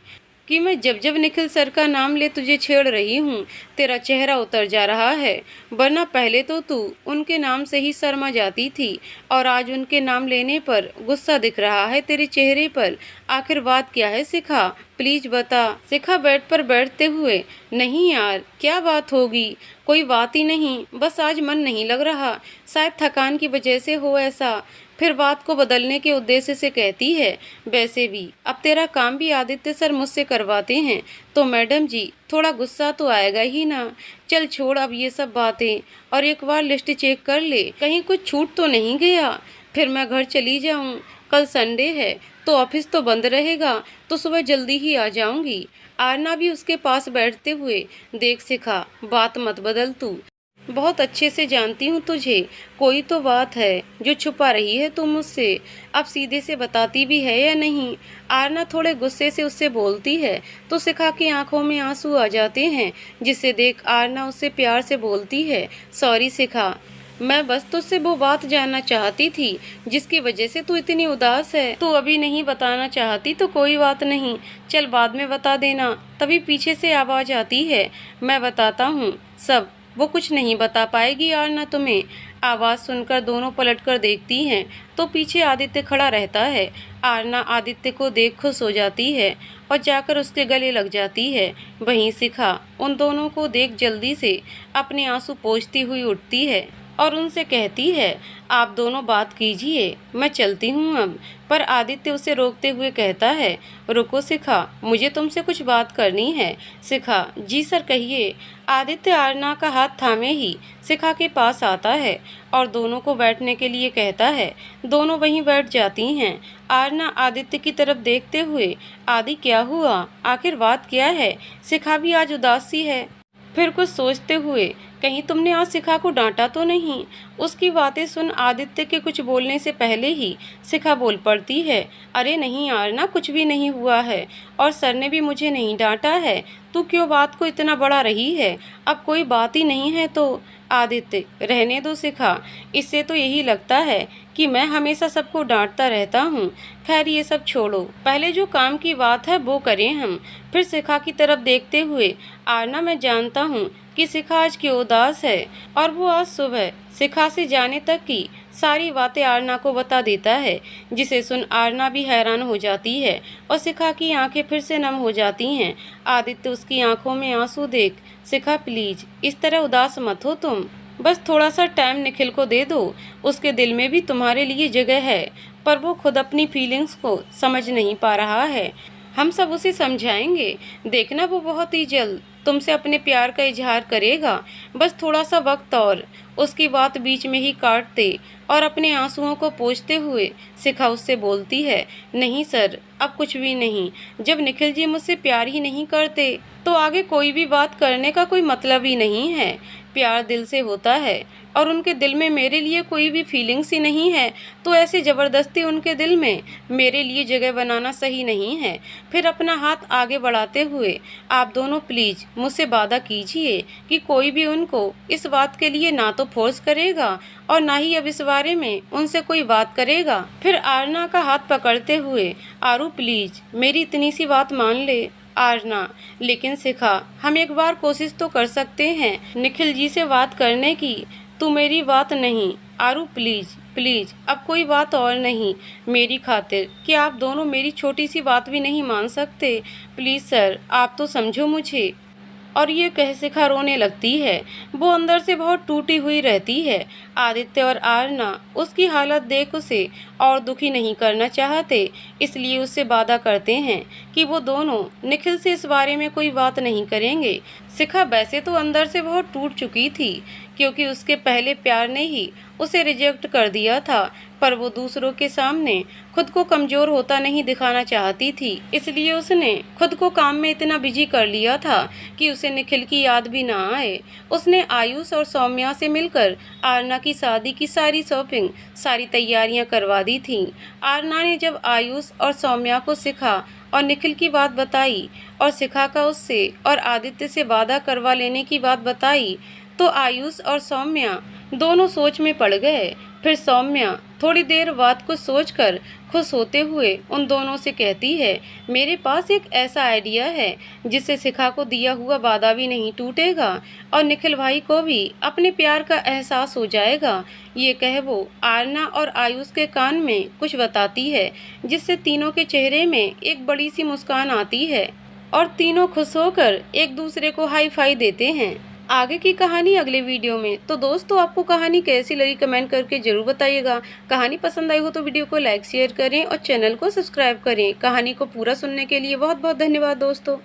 कि मैं जब जब निखिल सर का नाम ले तुझे छेड़ रही हूँ, तेरा चेहरा उतर जा रहा है, वरना पहले तो तू उनके नाम से ही शर्मा जाती थी और आज उनके नाम लेने पर गुस्सा दिख रहा है तेरे चेहरे पर। आखिर बात क्या है शिखा, प्लीज बता। शिखा बेड पर बैठते हुए, नहीं यार क्या बात होगी, कोई बात ही नहीं, बस आज मन नहीं लग रहा, शायद थकान की वजह से हो ऐसा। फिर बात को बदलने के उद्देश्य से कहती है, वैसे भी अब तेरा काम भी आदित्य सर मुझसे करवाते हैं तो मैडम जी थोड़ा गुस्सा तो आएगा ही ना। चल छोड़ अब ये सब बातें और एक बार लिस्ट चेक कर ले, कहीं कुछ छूट तो नहीं गया। फिर मैं घर चली जाऊँ, कल संडे है तो ऑफिस तो बंद रहेगा, तो सुबह जल्दी ही आ जाऊंगी। आरना भी उसके पास बैठते हुए, देख शिखा बात मत बदल, तू बहुत अच्छे से जानती हूँ तुझे, कोई तो बात है जो छुपा रही है तू मुझसे, अब सीधे से बताती भी है या नहीं? आरना थोड़े गुस्से से उससे बोलती है तो शिखा की आंखों में आंसू आ जाते हैं, जिसे देख आरना उससे प्यार से बोलती है, सॉरी शिखा, मैं बस तुझसे वो बात जानना चाहती थी जिसकी वजह से तू इतनी उदास है। तू अभी नहीं बताना चाहती तो कोई बात नहीं, चल बाद में बता देना। तभी पीछे से आवाज़ आती है, मैं बताता हूँ सब, वो कुछ नहीं बता पाएगी आरना तुम्हें। आवाज़ सुनकर दोनों पलटकर देखती हैं तो पीछे आदित्य खड़ा रहता है। आरना आदित्य को देख खुश हो जाती है और जाकर उसके गले लग जाती है। वहीं शिखा उन दोनों को देख जल्दी से अपने आंसू पोंछती हुई उठती है। और उनसे कहती है, आप दोनों बात कीजिए, मैं चलती हूँ अब। पर आदित्य उसे रोकते हुए कहता है, रुको शिखा, मुझे तुमसे कुछ बात करनी है। शिखा, जी सर कहिए। आदित्य आरना का हाथ थामे ही शिखा के पास आता है और दोनों को बैठने के लिए कहता है। दोनों वहीं बैठ जाती हैं। आरना आदित्य की तरफ देखते हुए, आदि क्या हुआ, आखिर बात क्या है? शिखा भी आज उदास सी है। फिर कुछ सोचते हुए, कहीं तुमने आज शिखा को डांटा तो नहीं? उसकी बातें सुन आदित्य के कुछ बोलने से पहले ही शिखा बोल पड़ती है, अरे नहीं यार ना, कुछ भी नहीं हुआ है और सर ने भी मुझे नहीं डांटा है। तू क्यों बात को इतना बढ़ा रही है? अब कोई बात ही नहीं है तो। आदित्य, रहने दो शिखा, इससे तो यही लगता है कि मैं हमेशा सबको डांटता रहता हूँ। खैर ये सब छोड़ो, पहले जो काम की बात है वो करें हम। फिर शिखा की तरफ देखते हुए, आरना मैं जानता हूँ कि शिखा आज क्यों उदास है। और वो आज सुबह शिखा से जाने तक की सारी बातें आरना को बता देता है, जिसे सुन आरना भी हैरान हो जाती है और शिखा की आंखें फिर से नम हो जाती हैं। आदित्य उसकी आंखों में आंसू देख, शिखा प्लीज इस तरह उदास मत हो तुम, बस थोड़ा सा टाइम निखिल को दे दो, उसके दिल में भी तुम्हारे लिए जगह है, पर वो खुद अपनी फीलिंग्स को समझ नहीं पा रहा है। हम सब उसे समझाएंगे, देखना वो बहुत ही जल्द तुमसे अपने प्यार का इजहार करेगा, बस थोड़ा सा वक्त और। उसकी बात बीच में ही काटते और अपने आंसुओं को पोंछते हुए शिखा उससे बोलती है, नहीं सर, अब कुछ भी नहीं। जब निखिल जी मुझसे प्यार ही नहीं करते तो आगे कोई भी बात करने का कोई मतलब ही नहीं है। प्यार दिल से होता है और उनके दिल में मेरे लिए कोई भी फीलिंग्स ही नहीं है, तो ऐसे ज़बरदस्ती उनके दिल में मेरे लिए जगह बनाना सही नहीं है। फिर अपना हाथ आगे बढ़ाते हुए, आप दोनों प्लीज़ मुझसे वादा कीजिए कि कोई भी उनको इस बात के लिए ना तो फोर्स करेगा और ना ही अब इस बारे में उनसे कोई बात करेगा। फिर आरना का हाथ पकड़ते हुए, आरू प्लीज़ मेरी इतनी सी बात मान ले। आरना, लेकिन शिखा, हम एक बार कोशिश तो कर सकते हैं निखिल जी से बात करने की। तू मेरी बात नहीं। आरू प्लीज प्लीज, अब कोई बात और नहीं, मेरी खातिर क्या आप दोनों मेरी छोटी सी बात भी नहीं मान सकते? प्लीज सर, आप तो समझो मुझे। और ये कह शिखा रोने लगती है। वो अंदर से बहुत टूटी हुई रहती है। आदित्य और आरना उसकी हालत देख उसे और दुखी नहीं करना चाहते, इसलिए उससे वादा करते हैं कि वो दोनों निखिल से इस बारे में कोई बात नहीं करेंगे। शिखा वैसे तो अंदर से बहुत टूट चुकी थी, क्योंकि उसके पहले प्यार ने ही उसे रिजेक्ट कर दिया था, पर वो दूसरों के सामने खुद को कमज़ोर होता नहीं दिखाना चाहती थी, इसलिए उसने खुद को काम में इतना बिजी कर लिया था कि उसे निखिल की याद भी ना आए। उसने आयुष और सौम्या से मिलकर आरना की शादी की सारी शॉपिंग, सारी तैयारियां करवा दी थीं। आरना ने जब आयुष और सौम्या को शिखा और निखिल की बात बताई और शिखा का उससे और आदित्य से वादा करवा लेने की बात बताई, तो आयुष और सौम्या दोनों सोच में पड़ गए। फिर सौम्या थोड़ी देर बाद कुछ सोचकर खुश होते हुए उन दोनों से कहती है, मेरे पास एक ऐसा आइडिया है जिससे शिखा को दिया हुआ वादा भी नहीं टूटेगा और निखिल भाई को भी अपने प्यार का एहसास हो जाएगा। ये कह वो आरना और आयुष के कान में कुछ बताती है, जिससे तीनों के चेहरे में एक बड़ी सी मुस्कान आती है और तीनों खुश होकर एक दूसरे को हाई फाई देते हैं। आगे की कहानी अगले वीडियो में। तो दोस्तों, आपको कहानी कैसी लगी कमेंट करके जरूर बताइएगा। कहानी पसंद आई हो तो वीडियो को लाइक शेयर करें और चैनल को सब्सक्राइब करें। कहानी को पूरा सुनने के लिए बहुत बहुत धन्यवाद दोस्तों।